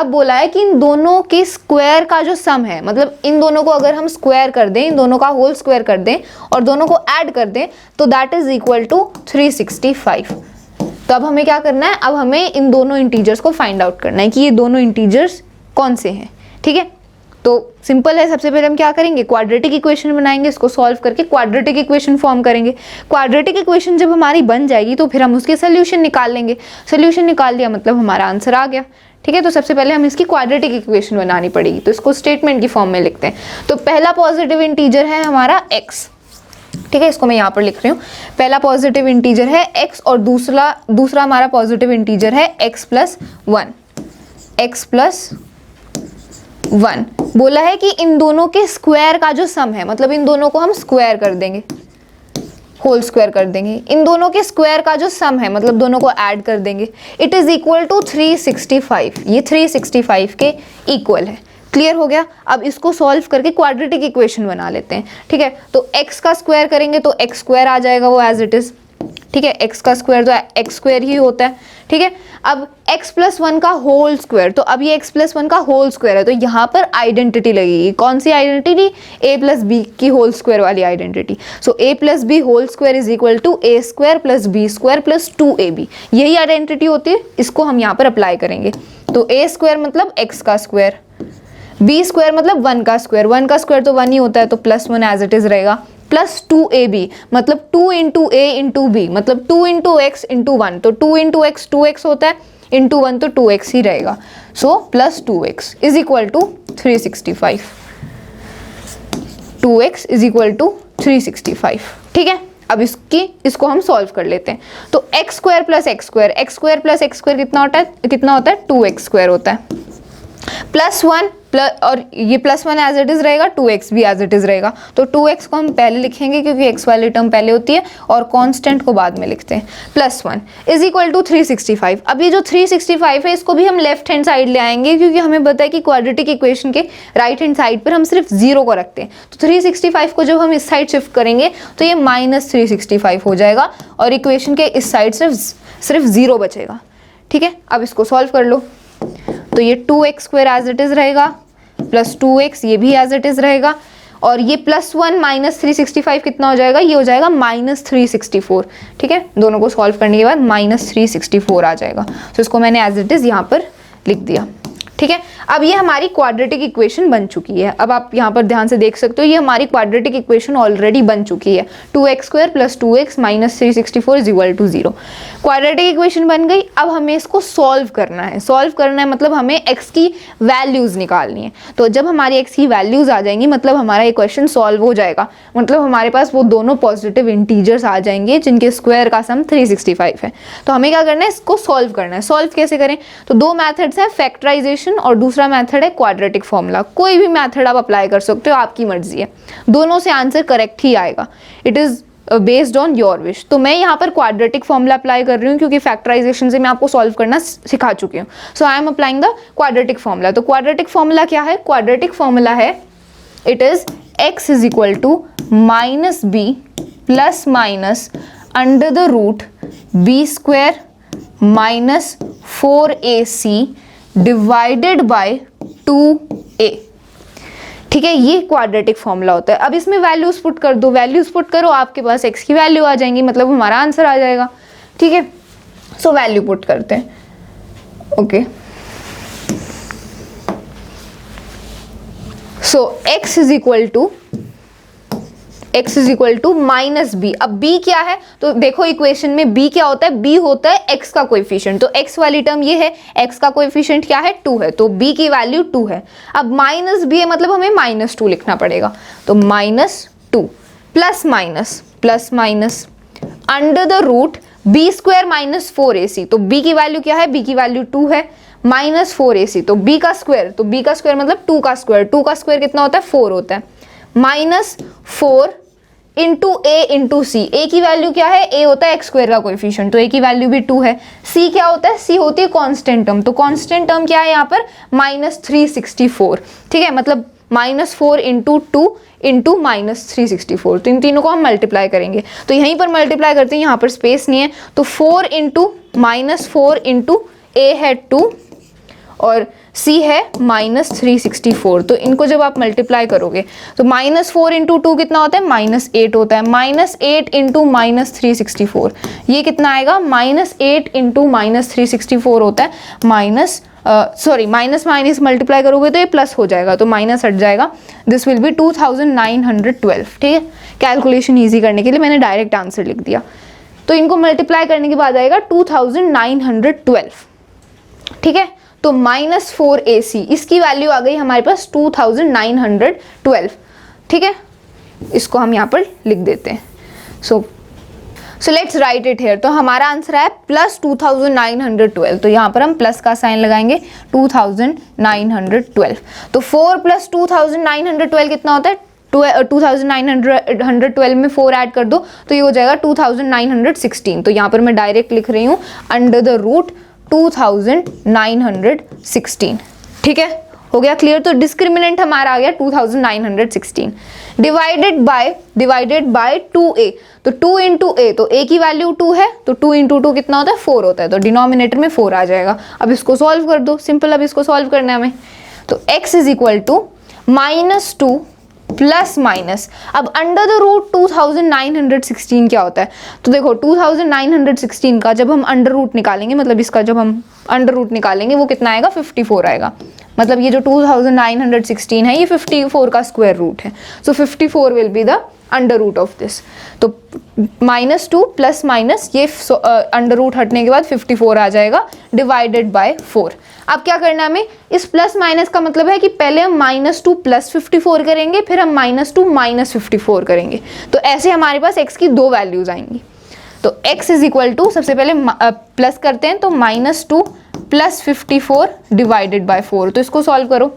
बोला है कि इन दोनों के स्क्वायर का जो सम है, मतलब इन दोनों को अगर हम स्क्वायर कर दें, इन दोनों का होल स्क्वायर कर दें और दोनों को ऐड कर दें, तो दैट इज इक्वल टू 365। तो अब हमें क्या करना है, अब हमें इन दोनों इंटीजर्स को फाइंड आउट करना है कि ये दोनों इंटीजर्स कौन से हैं। ठीक है, तो सिंपल है। सबसे पहले हम क्या करेंगे, क्वाड्रेटिक इक्वेशन बनाएंगे, इसको सॉल्व करके क्वाड्रेटिक इक्वेशन फॉर्म करेंगे। क्वाड्रेटिक इक्वेशन जब हमारी बन जाएगी तो फिर हम उसके सोल्यूशन निकाल लेंगे। सोल्यूशन निकाल लिया मतलब हमारा आंसर आ गया। ठीक है, तो सबसे पहले हम इसकी क्वाड्रेटिक इक्वेशन बनानी पड़ेगी, तो इसको स्टेटमेंट की फॉर्म में लिखते हैं। तो पहला पॉजिटिव इंटीजर है हमारा x। ठीक है, इसको मैं यहाँ पर लिख रही हूँ। पहला पॉजिटिव इंटीजर है x और दूसरा हमारा पॉजिटिव इंटीजर है x + 1। x + 1 बोला है कि इन दोनों के स्क्वायर का जो सम है, मतलब इन दोनों को हम स्क्वायर कर देंगे, होल स्क्वायर कर देंगे। इन दोनों के स्क्वायर का जो सम है, मतलब दोनों को ऐड कर देंगे। It is equal to 365। ये 365 के इक्वल है। क्लियर हो गया। अब इसको सॉल्व करके क्वाड्रेटिक इक्वेशन बना लेते हैं। ठीक है, तो x का स्क्वायर करेंगे तो x स्क्वायर आ जाएगा वो एज इट इज। ठीक है, x का स्क्वायर तो x स्क्वायर ही होता है। ठीक है, अब x + 1 का होल स्क्वायर, तो अब ये x + 1 का होल स्क्वायर है, तो यहाँ पर आइडेंटिटी लगेगी। कौन सी आइडेंटिटी, a + b की होल स्क्वायर वाली identity. So a + b whole square is equal to a² + b² + 2ab। यही आइडेंटिटी होती है, इसको हम यहाँ पर अप्लाई करेंगे। तो a² मतलब x का स्क्वायर, b² मतलब 1 का स्क्वायर, 1 का स्क्वायर तो 1 ही होता है, तो +1 एज इट इज रहेगा, प्लस 2ab मतलब 2 × a × b मतलब 2 × x × 1, तो 2 × x 2x होता है, इंटू 1 तो 2x ही रहेगा। So plus 2x is equal to 365। 2x is equal to 365। ठीक है, अब इसको हम सॉल्व कर लेते हैं। तो x² + x² कितना होता है 2x² होता है, +1 और ये +1 एज इट इज रहेगा, 2x भी एज इट इज रहेगा। तो 2x को हम पहले लिखेंगे क्योंकि x वाली टर्म पहले होती है, और कांस्टेंट को बाद में लिखते हैं। +1 इज इक्वल टू 365। अब ये जो 365 है इसको भी हम लेफ्ट हैंड साइड ले आएंगे, क्योंकि हमें पता है कि क्वाड्रेटिक इक्वेशन के राइट हैंड साइड पर हम सिर्फ 0 को रखते हैं। तो 365 को जब हम इस साइड शिफ्ट करेंगे तो ये -365 हो जाएगा और इक्वेशन के इस साइड सिर्फ 0 बचेगा। ठीक है, अब इसको सॉल्व कर लो। तो ये 2x² एज इट इज रहेगा, प्लस 2x ये भी एज इट इज रहेगा, और ये +1 -365 कितना हो जाएगा, ये हो जाएगा -364। ठीक है, दोनों को सॉल्व करने के बाद -364 आ जाएगा। तो इसको मैंने एज इट इज यहाँ पर लिख दिया। ठीक है, अब ये हमारी क्वाड्रेटिक इक्वेशन बन चुकी है। अब आप यहाँ पर ध्यान से देख सकते हो, ये हमारी क्वाड्रेटिक इक्वेशन ऑलरेडी बन चुकी है। 2x² + 2x - 364 = 0। क्वाड्रेटिक इक्वेशन बन गई। अब हमें इसको सॉल्व करना है। सॉल्व करना है मतलब हमें x की वैल्यूज निकालनी है। तो जब हमारी x की वैल्यूज आ जाएंगी मतलब हमारा इक्वेशन सॉल्व हो जाएगा, मतलब हमारे पास वो दोनों पॉजिटिव इंटीजर्स आ जाएंगे जिनके स्क्वायर का सम 365 है। तो हमें क्या करना है, इसको सॉल्व करना है। सॉल्व कैसे करें, तो दो मैथड्स हैं, फैक्टराइजेशन और दूसरा मेथड है क्वाड्रेटिक फॉर्मूला। कोई भी मेथड आप अप्लाई कर सकते हो, आपकी मर्जी है, दोनों से आंसर करेक्ट ही आएगा। It is based on your wish. तो मैं यहाँ पर क्वाड्रेटिक फॉर्मूला अप्लाई कर रही हूँ क्योंकि फैक्टराइजेशन से मैं आपको सॉल्व करना सिखा चुकी हूँ। So I am applying the quadratic formula. तो क्वाड्रेटिक फॉर्मूला क्या है, क्वाड्रेटिक फॉर्मूला है it is x is equal to -b plus minus under the root b² - 4ac divided by 2a। ठीक है, ये क्वाड्रेटिक फॉर्मूला होता है। अब इसमें वैल्यूज पुट कर दो, वैल्यूज पुट करो, आपके पास x की वैल्यू आ जाएंगी, मतलब हमारा आंसर आ जाएगा। ठीक है, सो वैल्यू पुट करते हैं। Okay, so x is equal to -b। अब b क्या है, तो देखो इक्वेशन में b क्या होता है, b होता है x का कोएफिशिएंट। तो x वाली टर्म ये है, x का कोएफिशिएंट क्या है 2 है, तो b की वैल्यू 2 है। अब -b है मतलब हमें -2 लिखना पड़ेगा। तो -2 plus minus under the root b² - 4ac। तो b की वैल्यू क्या है, b की वैल्यू 2 है, -4ac तो b का स्क्वायर, तो b का स्क्वायर मतलब 2 का स्क्वायर, 2 का स्क्वायर कितना होता है 4 होता है, -4 इंटू ए इंटू सी। ए की वैल्यू क्या है, ए होता है एक्स स्क्वायर का कोएफिशिएंट, तो ए की वैल्यू भी 2 है। सी क्या होता है, सी होती है कांस्टेंट टर्म, तो कांस्टेंट टर्म क्या है यहाँ पर -364, ठीक है, मतलब -4 इंटू 2 इंटू -364, तो इन तीनों को हम मल्टीप्लाई करेंगे। तो यहीं पर मल्टीप्लाई करते हैं, यहाँ पर स्पेस नहीं है, तो 4 इंटू ए है 2 और C है -364, तो इनको जब आप मल्टीप्लाई करोगे तो -4 इंटू 2 कितना होता है, -8 होता है, -8 इंटू -364 ये कितना आएगा, -8 इंटू -364 होता है, माइनस माइनस मल्टीप्लाई करोगे तो ये प्लस हो जाएगा, तो माइनस हट जाएगा, दिस विल बी 2912, ठीक है। कैलकुलेशन ईजी करने के लिए मैंने डायरेक्ट आंसर लिख दिया, तो इनको मल्टीप्लाई करने के बाद आएगा 2912, ठीक है। तो -4AC इसकी वैल्यू आ गई हमारे पास 2912, ठीक है, इसको हम यहाँ पर लिख देते हैं। So let's write it here. तो हमारा आंसर है +2912, तो यहाँ पर हम प्लस का साइन लगाएंगे, 2912। तो 4 + 2912 कितना होता है, 2912 में 4 ऐड कर दो तो ये हो जाएगा 2916। तो यहाँ पर मैं डायरेक्ट लिख रही हूँ अंडर द रूट 2916, ठीक है, हो गया क्लियर। तो डिस्क्रिमिनेंट हमारा आ गया 2916 डिवाइडेड बाय 2a, तो 2 इंटू ए, तो a की वैल्यू 2 है, तो 2 इंटू 2 कितना होता है, 4 होता है, तो डिनोमिनेटर में 4 आ जाएगा। अब इसको सॉल्व कर दो, सिंपल, अब इसको सॉल्व करना है हमें। तो x is equal to -2 plus minus, अब अंडर द रूट 2916 क्या होता है, तो देखो 2916 का जब हम अंडर रूट निकालेंगे, मतलब इसका जब हम अंडर रूट निकालेंगे वो कितना आएगा, 54 आएगा, मतलब ये जो 2916 है ये 54 का स्क्वायर रूट है, so 54 will be the under root of this. तो -2 प्लस माइनस ये अंडर रूट हटने के बाद 54 आ जाएगा डिवाइडेड बाय 4। अब क्या करना है हमें, इस प्लस माइनस का मतलब है कि पहले हम -2 प्लस 54 करेंगे, फिर हम -2 माइनस 54 करेंगे, तो ऐसे हमारे पास x की 2 वैल्यूज आएंगी। तो x इज इक्वल टू, सबसे पहले प्लस करते हैं, तो -2 प्लस 54 डिवाइडेड बाय 4, तो इसको सॉल्व करो।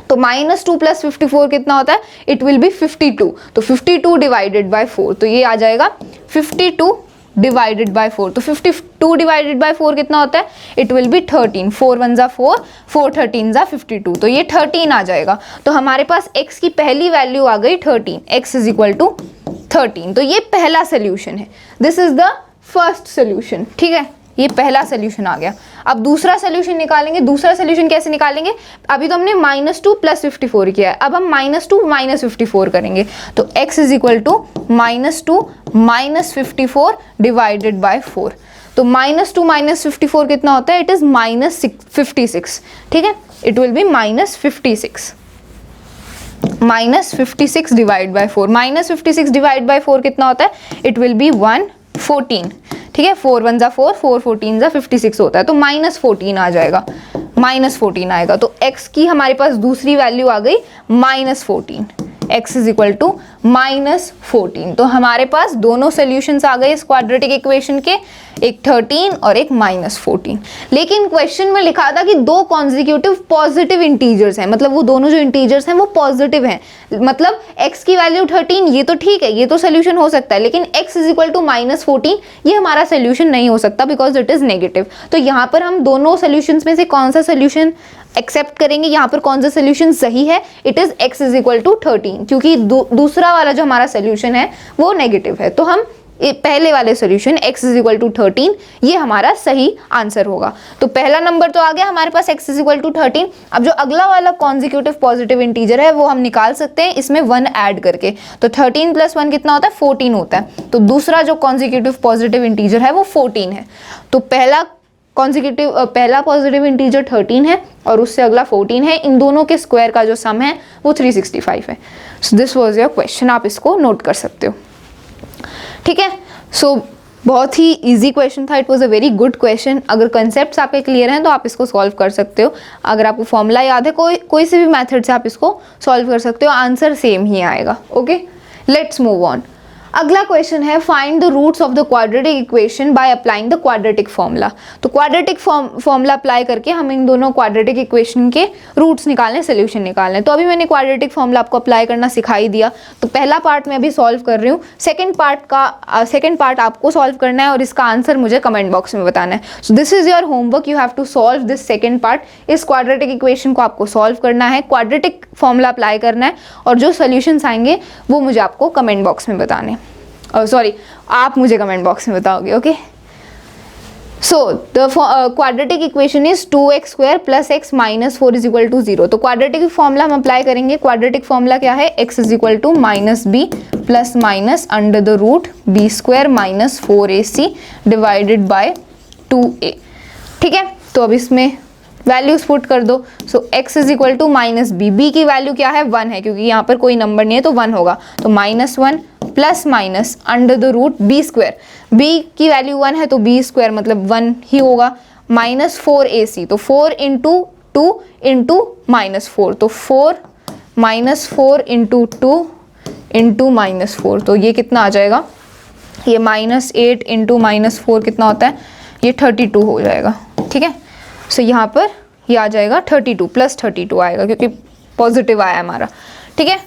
तो -2 प्लस 54 कितना होता है, इट विल बी 52, तो 52 डिवाइडेड बाय 4, तो ये आ जाएगा 52 डिवाइडेड बाय 4, तो 52 डिवाइडेड बाय 4 कितना होता है, इट विल बी 13, 4 1 ज़ा 4, 4 13 ज़ा 52, तो ये 13 आ जाएगा। तो हमारे पास x की पहली वैल्यू आ गई 13, x इज इक्वल टू 13, तो ये पहला सोल्यूशन है, this is the first solution, ठीक है, ये पहला सोल्यूशन आ गया। अब दूसरा सोल्यूशन निकालेंगे, दूसरा सोल्यूशन कैसे निकालेंगे, अभी तो हमने -2 प्लस 54 किया है, अब हम -2 माइनस 54 करेंगे, तो x is equal to -2 minus 54 divided by 4, तो -2 माइनस 54 कितना होता है, इट इज -56, ठीक है, it will B -56 -56 divide by 4, -56 divide by 4 कितना होता है, इट विल बी 114, ठीक है, 4 1 ज़ा 4, 4 14 ज़ा 56 होता है, तो -14 आ जाएगा, -14 आएगा। तो x की हमारे पास दूसरी वैल्यू आ गई -14, x इज इक्वल टू -14, तो हमारे पास दोनों सोल्यूशंस आ गए इस क्वाड्रेटिक इक्वेशन के, एक 13 और एक -14। लेकिन क्वेश्चन में लिखा था कि दो कॉन्जिक्यूटिव पॉजिटिव इंटीजर्स हैं, मतलब वो दोनों जो इंटीजर्स हैं वो पॉजिटिव हैं, मतलब x की वैल्यू 13, ये तो ठीक है, ये तो सोल्यूशन हो सकता है, लेकिन x इज इक्वल टू -14 ये हमारा सोल्यूशन नहीं हो सकता बिकॉज इट इज नेगेटिव। तो यहाँ पर हम दोनों सोल्यूशंस में से कौन सा सोल्यूशन एक्सेप्ट करेंगे, यहाँ पर कौन सा सोल्यूशन सही है, it is x is equal to 13, क्योंकि दूसरा वाला जो हमारा सोल्यूशन है वो नेगेटिव है, तो हम पहले वाले solution x is equal to 13 ये हमारा सही आंसर होगा। तो पहला नंबर तो आ गया हमारे पास x इज इक्वल टू 13। अब जो अगला वाला कॉन्जिक्यूटिव पॉजिटिव इंटीजर है वो हम निकाल सकते हैं इसमें 1 ऐड करके, तो 13 + 1 कितना होता है, 14 होता है, तो दूसरा जो कॉन्जिक्यूटिव पॉजिटिव इंटीजर है वो 14 है। तो पहला पॉजिटिव इंटीजर 13 है और उससे अगला 14 है, इन दोनों के स्क्वायर का जो सम है वो 365 है। So this was your question, आप इसको नोट कर सकते हो, ठीक है। सो बहुत ही इजी क्वेश्चन था, it was a very good question. अगर कंसेप्ट्स आपके क्लियर हैं तो आप इसको सॉल्व कर सकते हो, अगर आपको फॉर्मूला याद है कोई से भी मेथड से आप इसको सॉल्व कर सकते हो, आंसर सेम ही आएगा। Okay, let's move on. अगला क्वेश्चन है find the roots of the quadratic equation by applying the quadratic formula. तो क्वाड्रेटिक फॉर्मूला अप्लाई करके हम इन दोनों क्वाड्रेटिक इक्वेशन के रूट्स निकालने, सोल्यूशन निकालने। तो अभी मैंने क्वाड्रेटिक फॉर्मूला आपको अप्लाई करना सिखाई दिया, तो पहला पार्ट मैं अभी सॉल्व कर रही हूँ, सेकंड पार्ट आपको सॉल्व करना है और इसका आंसर मुझे कमेंट बॉक्स में बताना है। So this is your homework, you have to solve this second part. इस क्वाड्रेटिक इक्वेशन को आपको सॉल्व करना है, क्वाड्रेटिक फॉर्मूला अप्लाई करना है और जो सोल्यूशंस आएंगे वो मुझे आपको कमेंट बॉक्स में बताने, सॉरी आप मुझे कमेंट बॉक्स में बताओगे। Okay, so the quadratic equation is 2x square plus x minus 4 is equal to 0। तो क्वाड्रेटिक फॉर्मूला हम अप्लाई करेंगे। क्वाड्रेटिक फॉर्मूला क्या है? x is equal to minus b plus minus under the root b square minus 4ac divided by 2a। ठीक है, तो अब इसमें वैल्यूज पुट कर दो। So x is equal to minus b, b की वैल्यू क्या है? 1 है, क्योंकि यहाँ पर कोई नंबर नहीं है तो 1 होगा। तो -1 plus minus under the root b square, b की वैल्यू 1 है तो बी स्क्वायर मतलब 1 ही होगा, माइनस 4ac। तो 4 इंटू 2 इंटू माइनस 4, तो 4 माइनस 4 इंटू 2 इंटू माइनस 4, तो ये कितना आ जाएगा? ये -8 इंटू -4 कितना होता है? ये 32 हो जाएगा। ठीक है, सो यहाँ पर ये आ जाएगा 32 प्लस 32 आएगा क्योंकि पॉजिटिव आया हमारा। ठीक है,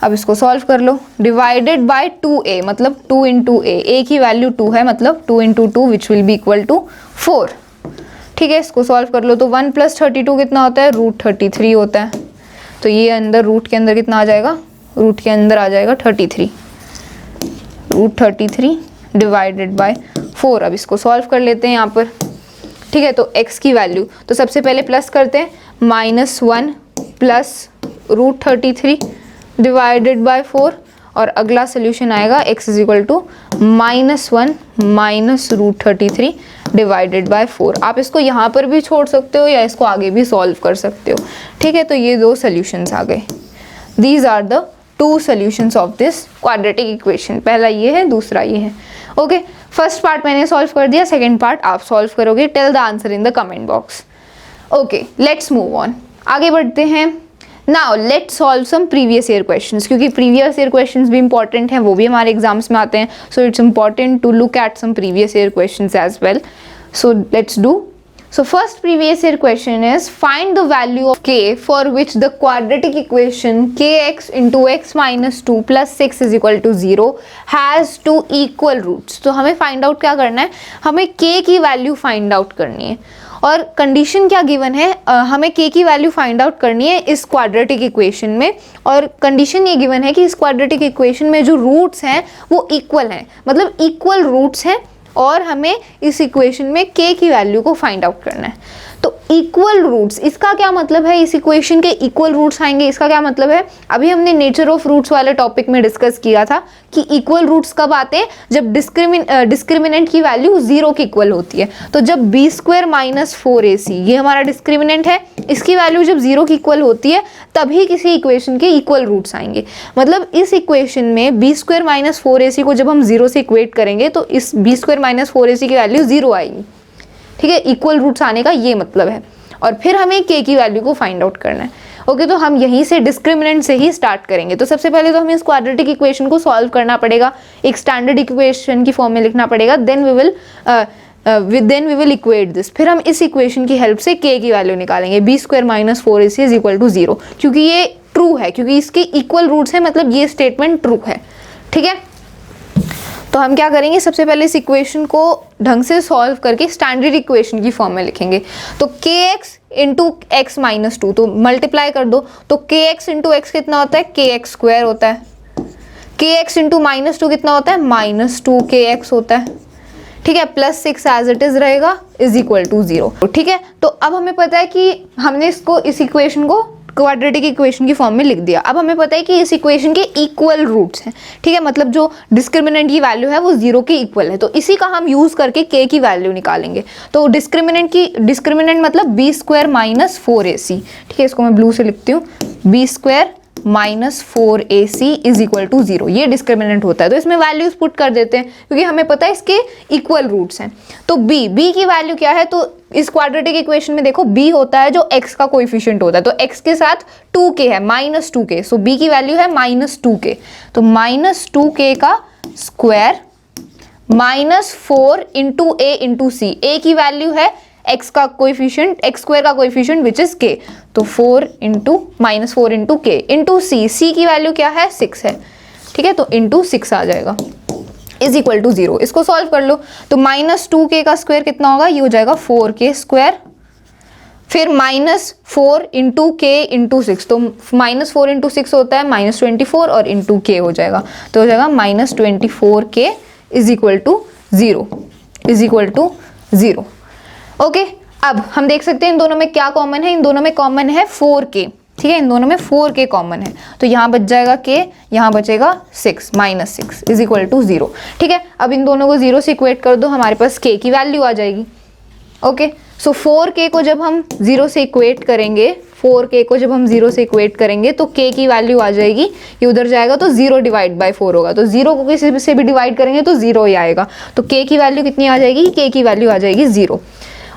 अब इसको सॉल्व कर लो। डिवाइडेड बाय 2a मतलब 2 इंटू a की वैल्यू 2 है मतलब 2 into 2 which will be equal to 4। ठीक है, इसको सॉल्व कर लो। तो 1 प्लस 32 कितना होता है? रूट 33 होता है। तो ये अंदर रूट के अंदर कितना आ जाएगा? रूट के अंदर आ जाएगा 33, रूट 33 डिवाइडेड बाय 4। अब इसको सॉल्व कर लेते हैं यहाँ पर। ठीक है, तो x की वैल्यू तो सबसे पहले प्लस करते हैं, -1 प्लस रूट 33 डिवाइडेड बाय 4 और अगला सोल्यूशन आएगा x is equal to -1 minus root 33 divided by 4। आप इसको यहाँ पर भी छोड़ सकते हो या इसको आगे भी सॉल्व कर सकते हो। ठीक है, तो ये दो सोल्यूशंस आ गए। These are the 2 solutions of this quadratic equation. पहला ये है, दूसरा ये है। ओके, फर्स्ट पार्ट मैंने सॉल्व कर दिया, सेकेंड पार्ट आप सॉल्व करोगे। Tell the answer in the comment box. Okay, let's move on, आगे बढ़ते हैं। Now let's solve some previous year questions, क्योंकि प्रीवियस ईयर क्वेश्चंस भी इंपॉर्टेंट हैं, वो भी हमारे एग्जाम्स में आते हैं। So it's important to look at some previous year questions as well. So let's do. So first previous year question is find the value of k for which the quadratic equation kx into x minus 2 plus 6 is equal to 0 has two equal roots। तो हमें find out क्या करना है? हमें k की value find out करनी है और कंडीशन क्या गिवन है? हमें k की वैल्यू फाइंड आउट करनी है इस क्वाड्रेटिक इक्वेशन में और कंडीशन ये गिवन है कि इस क्वाड्रेटिक इक्वेशन में जो रूट्स हैं वो इक्वल हैं, मतलब इक्वल रूट्स हैं और हमें इस इक्वेशन में k की वैल्यू को फाइंड आउट करना है। तो इक्वल रूट्स, इसका क्या मतलब है? इस इक्वेशन के इक्वल रूट्स आएंगे, इसका क्या मतलब है? अभी हमने नेचर ऑफ रूट्स वाले टॉपिक में डिस्कस किया था कि इक्वल रूट्स कब आते हैं? जब डिस्क्रिमिनेंट की वैल्यू 0 की इक्वल होती है। तो जब बी स्क्वायर माइनस 4ac ये हमारा डिस्क्रिमिनेंट है, इसकी वैल्यू जब 0 की इक्वल होती है तभी किसी इक्वेशन के इक्वल रूट्स आएंगे। मतलब इस इक्वेशन में बी स्क्वायर माइनस 4ac को जब हम 0 से इक्वेट करेंगे तो इस बी स्क्वायर माइनस 4ac की वैल्यू 0 आएगी। ठीक है, इक्वल रूट्स आने का ये मतलब है। और फिर हमें k की वैल्यू को फाइंड आउट करना है। ओके, तो हम यहीं से डिस्क्रिमिनेंट से ही स्टार्ट करेंगे। तो सबसे पहले तो हमें इस क्वाड्रेटिक इक्वेशन को सॉल्व करना पड़ेगा, एक स्टैंडर्ड इक्वेशन की फॉर्म में लिखना पड़ेगा, then we will equate this. फिर हम इस इक्वेशन की हेल्प से k की वैल्यू निकालेंगे, b square minus 4ac is equal to 0, क्योंकि ये ट्रू है, क्योंकि इसके इक्वल रूट्स है, मतलब ये स्टेटमेंट ट्रू है। ठीक है, तो हम क्या करेंगे? सबसे पहले इस इक्वेशन को ढंग से सॉल्व करके स्टैंडर्ड इक्वेशन की फॉर्म में लिखेंगे। तो kx इंटू एक्स माइनस 2, तो मल्टीप्लाई कर दो। तो kx इंटू एक्स कितना होता है? kx स्क्वायर होता है। kx इंटू माइनस 2 कितना होता है? माइनस 2kx होता है। ठीक है, प्लस 6 एज इट इज रहेगा इज इक्वल टू 0। ठीक है, तो अब हमें पता है कि हमने इस इक्वेशन को क्वाड्रेटिक इक्वेशन की फॉर्म में लिख दिया। अब हमें पता है कि इस इक्वेशन के इक्वल रूट्स हैं। ठीक है, मतलब जो डिस्क्रिमिनेंट की वैल्यू है वो 0 के इक्वल है, तो इसी का हम यूज करके k की वैल्यू निकालेंगे। तो डिस्क्रिमिनेंट मतलब बी स्क्वायर माइनस 4ac। ठीक है, इसको मैं ब्लू से लिखती हूँ, b square minus 4ac is equal to 0, ये डिस्क्रिमिनेंट होता है। तो इसमें वैल्यूज पुट कर देते हैं क्योंकि हमें पता है इसके इक्वल रूट्स हैं। तो b की वैल्यू क्या है? तो इस क्वाड्रेटिक इक्वेशन में देखो b होता है जो x का कोएफिशिएंट होता है, तो x के साथ 2k है, माइनस 2k, सो b की वैल्यू है माइनस 2k। तो माइनस 2k का स्क्वायर माइनस 4 इंटू ए इंटू सी। ए की वैल्यू है x का कोएफिशिएंट, x स्क्वायर का कोएफिशिएंट विच इज k, तो 4 इंटू माइनस 4 इंटू के इंटू सी। सी की वैल्यू क्या है 6 है, ठीक है, तो इंटू 6 आ जाएगा इज इक्वल टू 0। इसको सॉल्व कर लो तो माइनस 2k का स्क्वायर कितना होगा, ये हो जाएगा 4k स्क्वायर, फिर माइनस 4 इंटू के इंटू 6, तो माइनस 4 इंटू 6 होता है माइनस 24 और इंटू के हो जाएगा, तो हो जाएगा minus 24k is equal to 0, is equal to 0। Okay, अब हम देख सकते हैं इन दोनों में क्या कॉमन है, इन दोनों में कॉमन है 4k, ठीक है, इन दोनों में 4k कॉमन है, तो यहाँ बच जाएगा k, यहाँ बचेगा 6 माइनस 6 इज इक्वल टू 0, ठीक है। अब इन दोनों को 0 से इक्वेट कर दो, हमारे पास k की वैल्यू आ जाएगी। ओके, सो 4k को जब हम 0 से इक्वेट करेंगे, 4k को जब हम 0 से इक्वेट करेंगे तो k की वैल्यू आ जाएगी, ये उधर जाएगा तो 0 डिवाइड बाय 4 होगा, तो 0 को किसी से भी डिवाइड करेंगे तो 0 ही आएगा, तो k की वैल्यू कितनी आ जाएगी, k की वैल्यू आ जाएगी 0।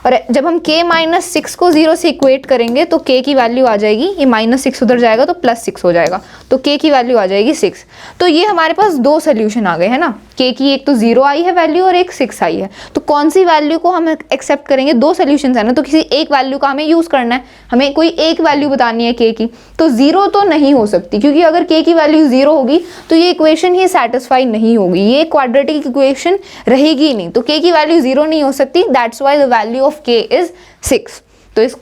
और जब हम k माइनस 6 को 0 से इक्वेट करेंगे तो k की वैल्यू आ जाएगी, ये माइनस 6 उधर जाएगा तो प्लस 6 हो जाएगा, तो k की वैल्यू आ जाएगी 6। तो ये हमारे पास दो सोल्यूशन आ गए हैं ना, k की एक तो 0 आई है वैल्यू और एक 6 आई है, तो कौन सी वैल्यू को हम एक्सेप्ट करेंगे, दो सोल्यूशन है ना, तो किसी एक वैल्यू का हमें यूज करना है, हमें कोई एक वैल्यू बतानी है k की, तो 0 तो नहीं हो सकती, क्योंकि अगर k की वैल्यू 0 होगी तो ये इक्वेशन ही सेटिस्फाई नहीं होगी, ये क्वाड्रेटिक इक्वेशन रहेगी नहीं, तो k की वैल्यू 0 नहीं हो सकती, that's why the value of k is 6। तो इस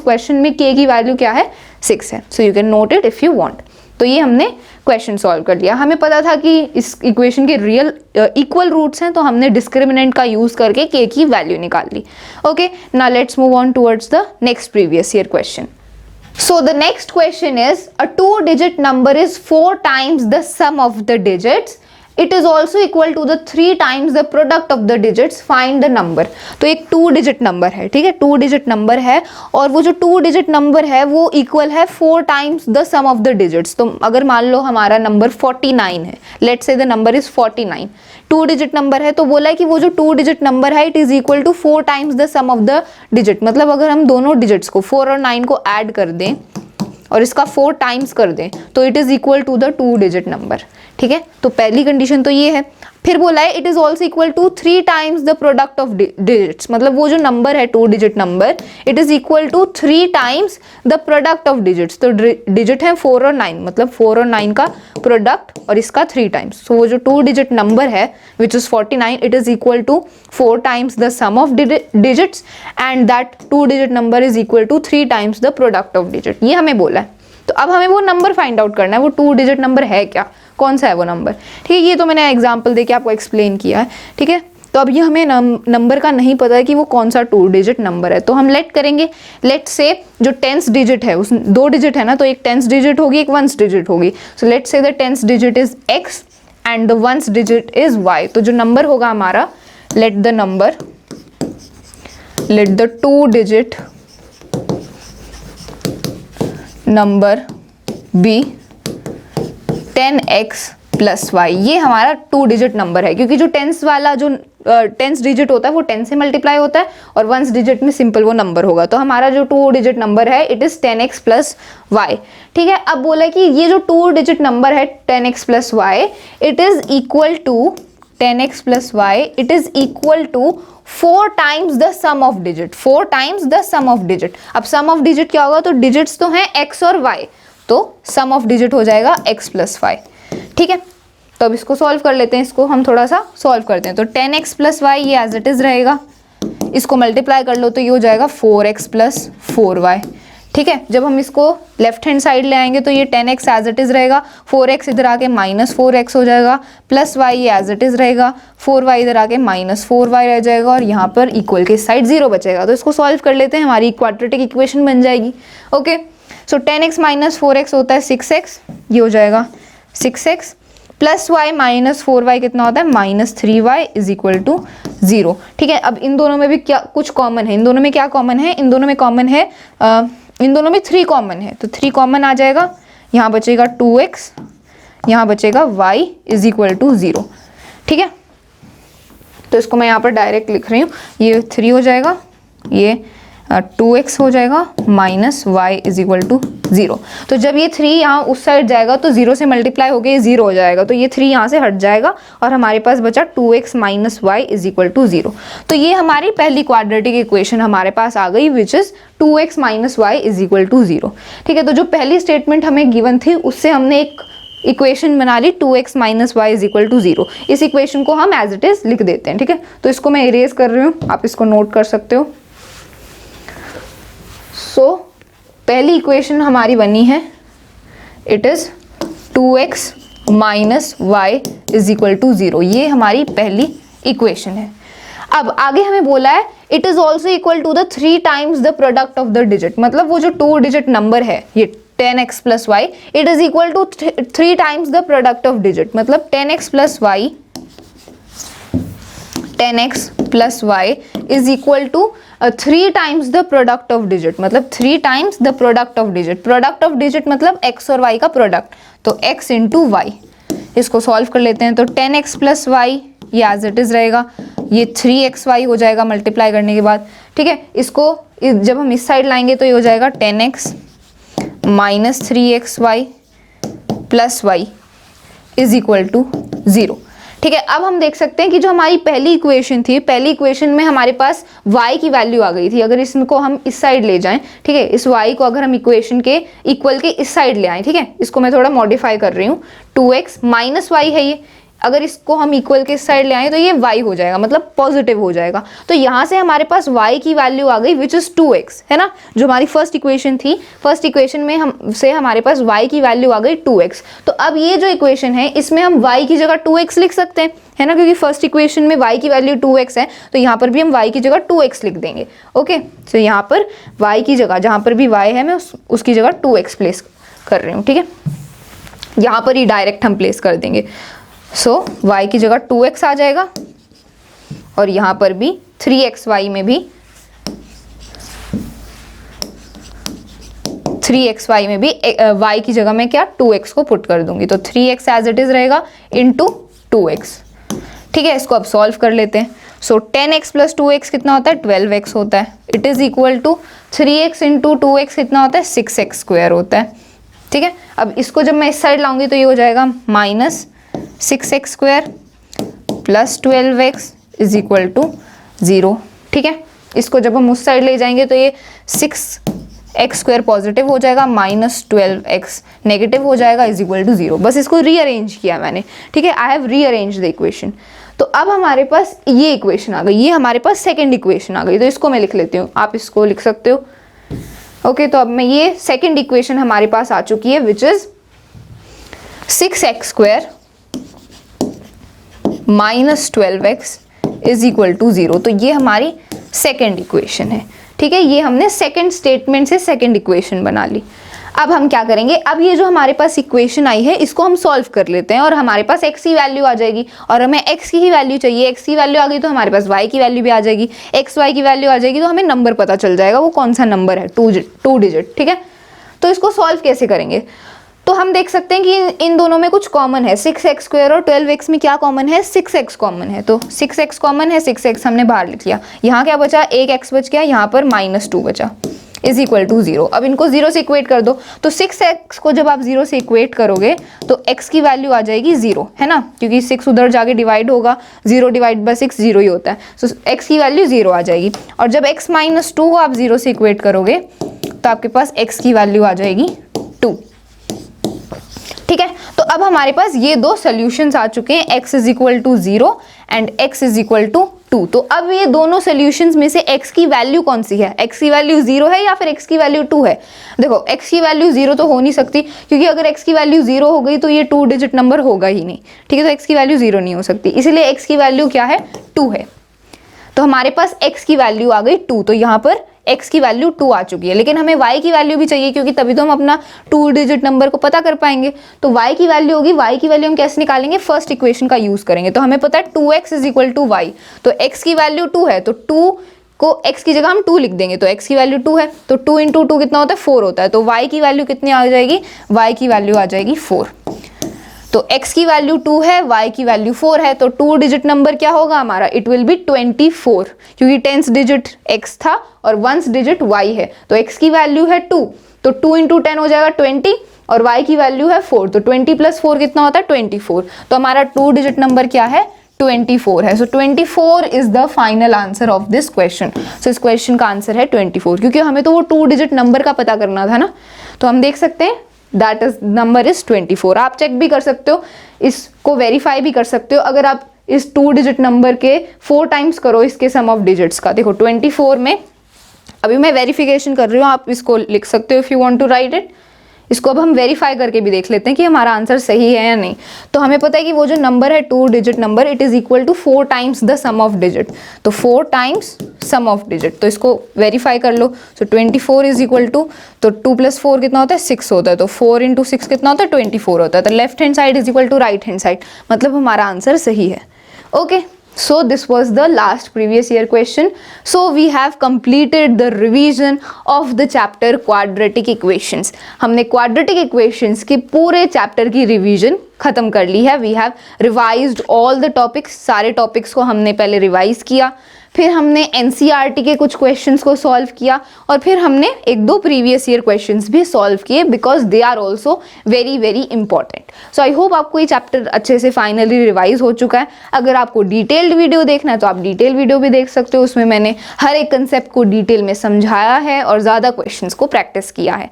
क्वेश्चन में k की वैल्यू क्या है, 6 है, so you can note it if you want. तो ये हमने क्वेश्चन सॉल्व कर लिया, हमें पता था कि इस इक्वेशन के रियल इक्वल रूट्स हैं, तो हमने डिस्क्रिमिनेंट का यूज करके k की वैल्यू निकाल ली। Okay, now let's move on towards the next previous year question. So the next question is, a 2-digit number is 4 times the sum of the digits. It is also equal to the 3 times the product of the digits. Find the number. तो एक 2-digit number है, ठीक है, 2-digit number है, और वो जो 2-digit number है वो equal है 4 times the sum of the digits. तो अगर मान लो हमारा number 49 है, let's say the number is 49, 2-digit number है, तो बोला है कि वो जो 2-digit number है it is equal to 4 times the sum of the digit। मतलब अगर हम दोनों digits को 4 और 9 को add कर दें और इसका 4 टाइम्स कर दें तो it is equal to the 2-digit number, ठीक है। तो पहली कंडीशन तो ये है। फिर बोला है it is also equal to 3 times the product of digits, मतलब वो जो नंबर है 2-digit number it is equal to 3 times the product of digits. तो डिजिट है 4 और 9, मतलब 4 और 9 का प्रोडक्ट और इसका 3 टाइम्स, सो वो जो 2-digit नंबर है which is 49 it is equal to 4 times the sum of digits and that 2-digit number is equal to 3 times the product of digit, ये हमें बोला है। तो अब हमें वो नंबर फाइंड आउट करना है, वो 2-digit नंबर है क्या, कौन सा है वो नंबर, ठीक है। ये तो मैंने एग्जांपल देके आपको एक्सप्लेन किया है, ठीक है। तो अब ये हमें नंबर का नहीं पता है कि वो कौन सा 2-digit नंबर है, तो हम लेट करेंगे, लेट से जो 10th डिजिट है, उस 2 डिजिट है ना, तो एक 10th डिजिट होगी एक 1st डिजिट होगी, so let say the 10th digit is x and the 1st digit is y। तो जो नंबर होगा हमारा, let the 2-digit number be 10x plus y, ये हमारा 2-digit नंबर है, क्योंकि जो 10th वाला जो 10th डिजिट होता है वो 10 से मल्टीप्लाई होता है और 1st डिजिट में सिंपल वो नंबर होगा। तो हमारा जो 2-digit नंबर है it is 10x plus y, ठीक है। अब बोला कि ये जो 2-digit नंबर है 10x plus y it is equal to 10x plus y it is equal to 4 times the sum of digit, 4 times the sum of digit. अब sum of digit क्या होगा, तो डिजिट्स तो हैं x और y, तो सम of digit हो जाएगा x प्लस y, ठीक है। तो अब इसको सॉल्व कर लेते हैं, इसको हम थोड़ा सा सॉल्व करते हैं। तो 10x प्लस y ये एज इट इज रहेगा, इसको मल्टीप्लाई कर लो तो ये हो जाएगा 4x प्लस 4y, ठीक है। जब हम इसको लेफ्ट हैंड साइड ले आएंगे तो ये 10x एज इट इज रहेगा, 4x इधर आके माइनस 4x हो जाएगा, प्लस y ये एज इट इज रहेगा, 4y इधर आके माइनस 4y रह जाएगा और यहाँ पर इक्वल के साइड 0 बचेगा। तो इसको सॉल्व कर लेते हैं, हमारी क्वाड्रेटिक इक्वेशन बन जाएगी। ओके, सो 10x माइनस 4x होता है 6x, ये हो जाएगा 6x plus y minus 4y कितना होता है minus 3y is equal to 0, ठीक है। अब इन दोनों में भी क्या कुछ कॉमन है, इन दोनों में क्या कॉमन है, इन दोनों में कॉमन है इन दोनों में 3 कॉमन है, तो 3 कॉमन आ जाएगा, यहाँ बचेगा 2x, यहाँ बचेगा y इज इक्वल टू 0, ठीक है। तो इसको मैं यहाँ पर डायरेक्ट लिख रही हूँ, ये 3 हो जाएगा, ये 2x हो जाएगा minus y is equal to 0। तो जब ये 3 यहाँ उस साइड जाएगा तो 0 से मल्टीप्लाई हो गया ये 0 हो जाएगा, तो ये 3 यहाँ से हट जाएगा और हमारे पास बचा 2x minus y is equal to 0। तो ये हमारी पहली क्वाड्रेटिक इक्वेशन हमारे पास आ गई which is 2x minus y is equal to 0। ठीक है, तो जो पहली स्टेटमेंट हमें गिवन थी उससे हमने एक इक्वेशन बना ली 2x minus y is equal to 0। इस इक्वेशन को हम एज इट इज लिख देते हैं। ठीक है, तो इसको मैं इरेज कर रही हूँ, आप इसको नोट कर सकते हो। सो पहली इक्वेशन हमारी बनी है, it is 2x minus y is equal to 0। ये हमारी पहली इक्वेशन है। अब आगे हमें बोला है it is also equal to the 3 times the product of the digit, मतलब वो जो 2 डिजिट नंबर है ये 10x plus y, it is equal to 3 times the product of digit, मतलब 10x plus y, 10x plus y is equal to 3 times the product of digit, मतलब 3 times the product of digit. Product of digit मतलब x और y का product, तो x into Y. इसको solve कर लेते हैं, तो 10x प्लस वाई ये एज इट इज रहेगा, ये 3xy हो जाएगा मल्टीप्लाई करने के बाद। ठीक है, इसको जब हम इस साइड लाएंगे तो ये हो जाएगा 10x minus 3xy plus y is equal to 0। ठीक है, अब हम देख सकते हैं कि जो हमारी पहली इक्वेशन थी, पहली इक्वेशन में हमारे पास y की वैल्यू आ गई थी। अगर इसको हम इस साइड ले जाएं, ठीक है, इस y को अगर हम इक्वेशन के इक्वल के इस साइड ले आए, ठीक है, इसको मैं थोड़ा मॉडिफाई कर रही हूँ, 2x माइनस वाई है ये, अगर इसको हम इक्वल के साइड ले आए तो ये y हो जाएगा, मतलब पॉजिटिव हो जाएगा। तो यहाँ से हमारे पास y की वैल्यू आ गई विच इज 2x, है ना, जो हमारी फर्स्ट इक्वेशन थी, फर्स्ट इक्वेशन में हमारे पास y की वैल्यू आ गई 2x। तो अब ये जो इक्वेशन है इसमें हम y की जगह 2x लिख सकते हैं, है ना, क्योंकि फर्स्ट इक्वेशन में y की वैल्यू 2x है, तो यहाँ पर भी हम y की जगह 2x लिख देंगे। ओके, तो यहाँ पर y की जगह जहाँ पर भी y है मैं उसकी जगह 2x प्लेस कर रही हूँ। ठीक है, यहाँ पर ही डायरेक्ट हम प्लेस कर देंगे। सो y की जगह 2x आ जाएगा और यहाँ पर भी 3xy में भी 3xy में भी y की जगह में क्या 2x को पुट कर दूंगी, तो 3x एज इट इज रहेगा इंटू 2x। ठीक है, इसको अब सॉल्व कर लेते हैं। सो 10x प्लस 2x कितना होता है, 12x होता है। It is equal to 3x into 2x कितना होता है, 6x स्क्वायर होता है। ठीक है, अब इसको जब मैं इस साइड लाऊंगी तो ये हो जाएगा minus 6x square plus 12x is equal to 0। ठीक है, इसको जब हम उस साइड ले जाएंगे तो ये 6x स्क्वायर पॉजिटिव हो जाएगा, माइनस 12x नेगेटिव हो जाएगा इज इक्वल टू 0। बस इसको रीअरेंज किया मैंने। ठीक है, I have rearrange the equation. तो अब हमारे पास ये इक्वेशन आ गई, ये हमारे पास सेकेंड इक्वेशन आ गई, तो इसको मैं लिख लेती हूँ, आप इसको लिख सकते हो। ओके, तो अब मैं ये सेकेंड इक्वेशन हमारे पास आ चुकी है which is 6x square minus 12x is equal to 0। तो ये हमारी सेकेंड इक्वेशन है। ठीक है, ये हमने सेकेंड स्टेटमेंट से सेकेंड इक्वेशन बना ली। अब हम क्या करेंगे, अब ये जो हमारे पास इक्वेशन आई है इसको हम सॉल्व कर लेते हैं और हमारे पास x की वैल्यू आ जाएगी और हमें x की ही वैल्यू चाहिए। x की वैल्यू आ गई तो हमारे पास y की वैल्यू भी आ जाएगी, x y की वैल्यू आ जाएगी, तो हमें नंबर पता चल जाएगा वो कौन सा नंबर है, 2 डिजिट। ठीक है, तो इसको सॉल्व कैसे करेंगे, तो हम देख सकते हैं कि इन दोनों में कुछ कॉमन है। 6x स्क्वायर और 12x में क्या कॉमन है, 6x कॉमन है, तो 6x कॉमन है, 6x हमने बाहर लिख लिया। यहाँ क्या बचा, एक x बच गया, यहाँ पर -2 बचा इज इक्वल टू 0। अब इनको 0 से इक्वेट कर दो, तो 6x को जब आप 0 से इक्वेट करोगे तो x की वैल्यू आ जाएगी 0, है ना, क्योंकि 6 उधर जाके डिवाइड होगा, 0 डिवाइड बाय 6 0 ही होता है, तो x की वैल्यू 0 आ जाएगी। और जब x -2 को आप 0 से इक्वेट करोगे तो आपके पास x की वैल्यू आ जाएगी 2। ठीक है, तो अब हमारे पास ये दो सॉल्यूशंस आ चुके हैं, x is equal to 0 and x is equal to 2। तो अब ये दोनों सॉल्यूशंस में से x की वैल्यू कौन सी है, x की वैल्यू 0 है या फिर x की वैल्यू 2 है। देखो x की वैल्यू 0 तो हो नहीं सकती, क्योंकि अगर x की वैल्यू 0 हो गई तो ये 2 डिजिट नंबर होगा ही नहीं। ठीक है, तो x की वैल्यू 0 नहीं हो सकती, इसीलिए x की वैल्यू क्या है, 2 है। तो हमारे पास x की वैल्यू आ गई 2, तो यहाँ पर x की वैल्यू 2 आ चुकी है, लेकिन हमें y की वैल्यू भी चाहिए, क्योंकि तभी तो हम अपना 2 डिजिट नंबर को पता कर पाएंगे। तो y की वैल्यू होगी, y की वैल्यू हम कैसे निकालेंगे, फर्स्ट इक्वेशन का यूज करेंगे। तो हमें पता है 2x is equal to y, तो x की वैल्यू 2 है, तो 2 को x की जगह हम 2 लिख देंगे, तो x की वैल्यू 2 है, तो 2 इंटू 2 कितना होता है, 4 होता है। तो y की वैल्यू कितनी आ जाएगी, y की वैल्यू आ जाएगी 4। तो x की वैल्यू 2 है, y की वैल्यू 4 है, तो 2 डिजिट नंबर क्या होगा हमारा, इट विल बी 24, क्योंकि 10th डिजिट x था और 1st डिजिट y है। तो x की वैल्यू है 2, तो 2 इंटू 10 हो जाएगा 20, और y की वैल्यू है 4, तो 20 प्लस 4 कितना होता है 24। तो हमारा 2 डिजिट नंबर क्या है, 24 है। So 24 is the final answer of this question. So इस क्वेश्चन का आंसर है 24, क्योंकि हमें तो वो 2 डिजिट नंबर का पता करना था ना। तो हम देख सकते हैं दैट इज नंबर इज 24। आप चेक भी कर सकते हो, इसको वेरीफाई भी कर सकते हो अगर आप इस 2 डिजिट नंबर के 4 टाइम्स करो इसके सम ऑफ डिजिट्स का। देखो 24 में अभी मैं वेरिफिकेशन कर रही हूँ, आप इसको लिख सकते हो if you want to write it. इसको अब हम वेरीफाई करके भी देख लेते हैं कि हमारा आंसर सही है या नहीं। तो हमें पता है कि वो जो नंबर है 2 digit number, it is equal to 4 times the sum of digit. तो 4 टाइम्स सम ऑफ डिजिट, तो इसको वेरीफाई कर लो। सो 24 इज इक्वल टू, तो 2 प्लस 4 कितना होता है 6 होता है, तो 4 इंटू 6 कितना होता है 24 होता है। तो left hand side is equal to right hand side, मतलब हमारा आंसर सही है। Okay, so this was the last previous year question. So we have completed the revision of the chapter quadratic equations. हमने quadratic equations के पूरे chapter की revision खत्म कर ली है। We have revised all the topics, सारे topics को हमने पहले revise किया, फिर हमने NCERT के कुछ क्वेश्चंस को सॉल्व किया, और फिर हमने 1-2 प्रीवियस ईयर क्वेश्चंस भी सॉल्व किए, because they are also very very important. So I hope आपको ये चैप्टर अच्छे से फाइनली रिवाइज हो चुका है। अगर आपको डिटेल्ड वीडियो देखना है तो आप डिटेल वीडियो भी देख सकते हो, उसमें मैंने हर एक कंसेप्ट को डिटेल में समझाया है और ज़्यादा क्वेश्चंस को प्रैक्टिस किया है।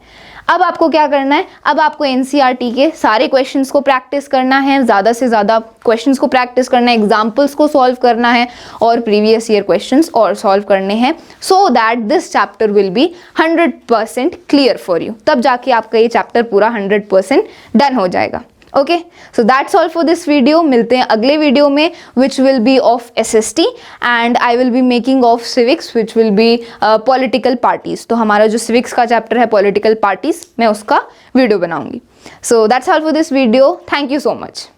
अब आपको क्या करना है, अब आपको NCERT के सारे क्वेश्चंस को प्रैक्टिस करना है, ज़्यादा से ज़्यादा क्वेश्चंस को प्रैक्टिस करना है, एग्जाम्पल्स को सॉल्व करना है, और प्रीवियस ईयर क्वेश्चंस और सॉल्व करने हैं, so that this chapter will be 100% clear for you. तब जाके आपका ये चैप्टर पूरा 100% डन हो जाएगा। Okay, so that's all for this video. मिलते हैं अगले वीडियो में, विच will B of SST, and I will be making of civics, which will B political parties. तो हमारा जो सिविक्स का चैप्टर है पॉलिटिकल पार्टीज, मैं उसका वीडियो बनाऊंगी। So that's all for this video. Thank you so much.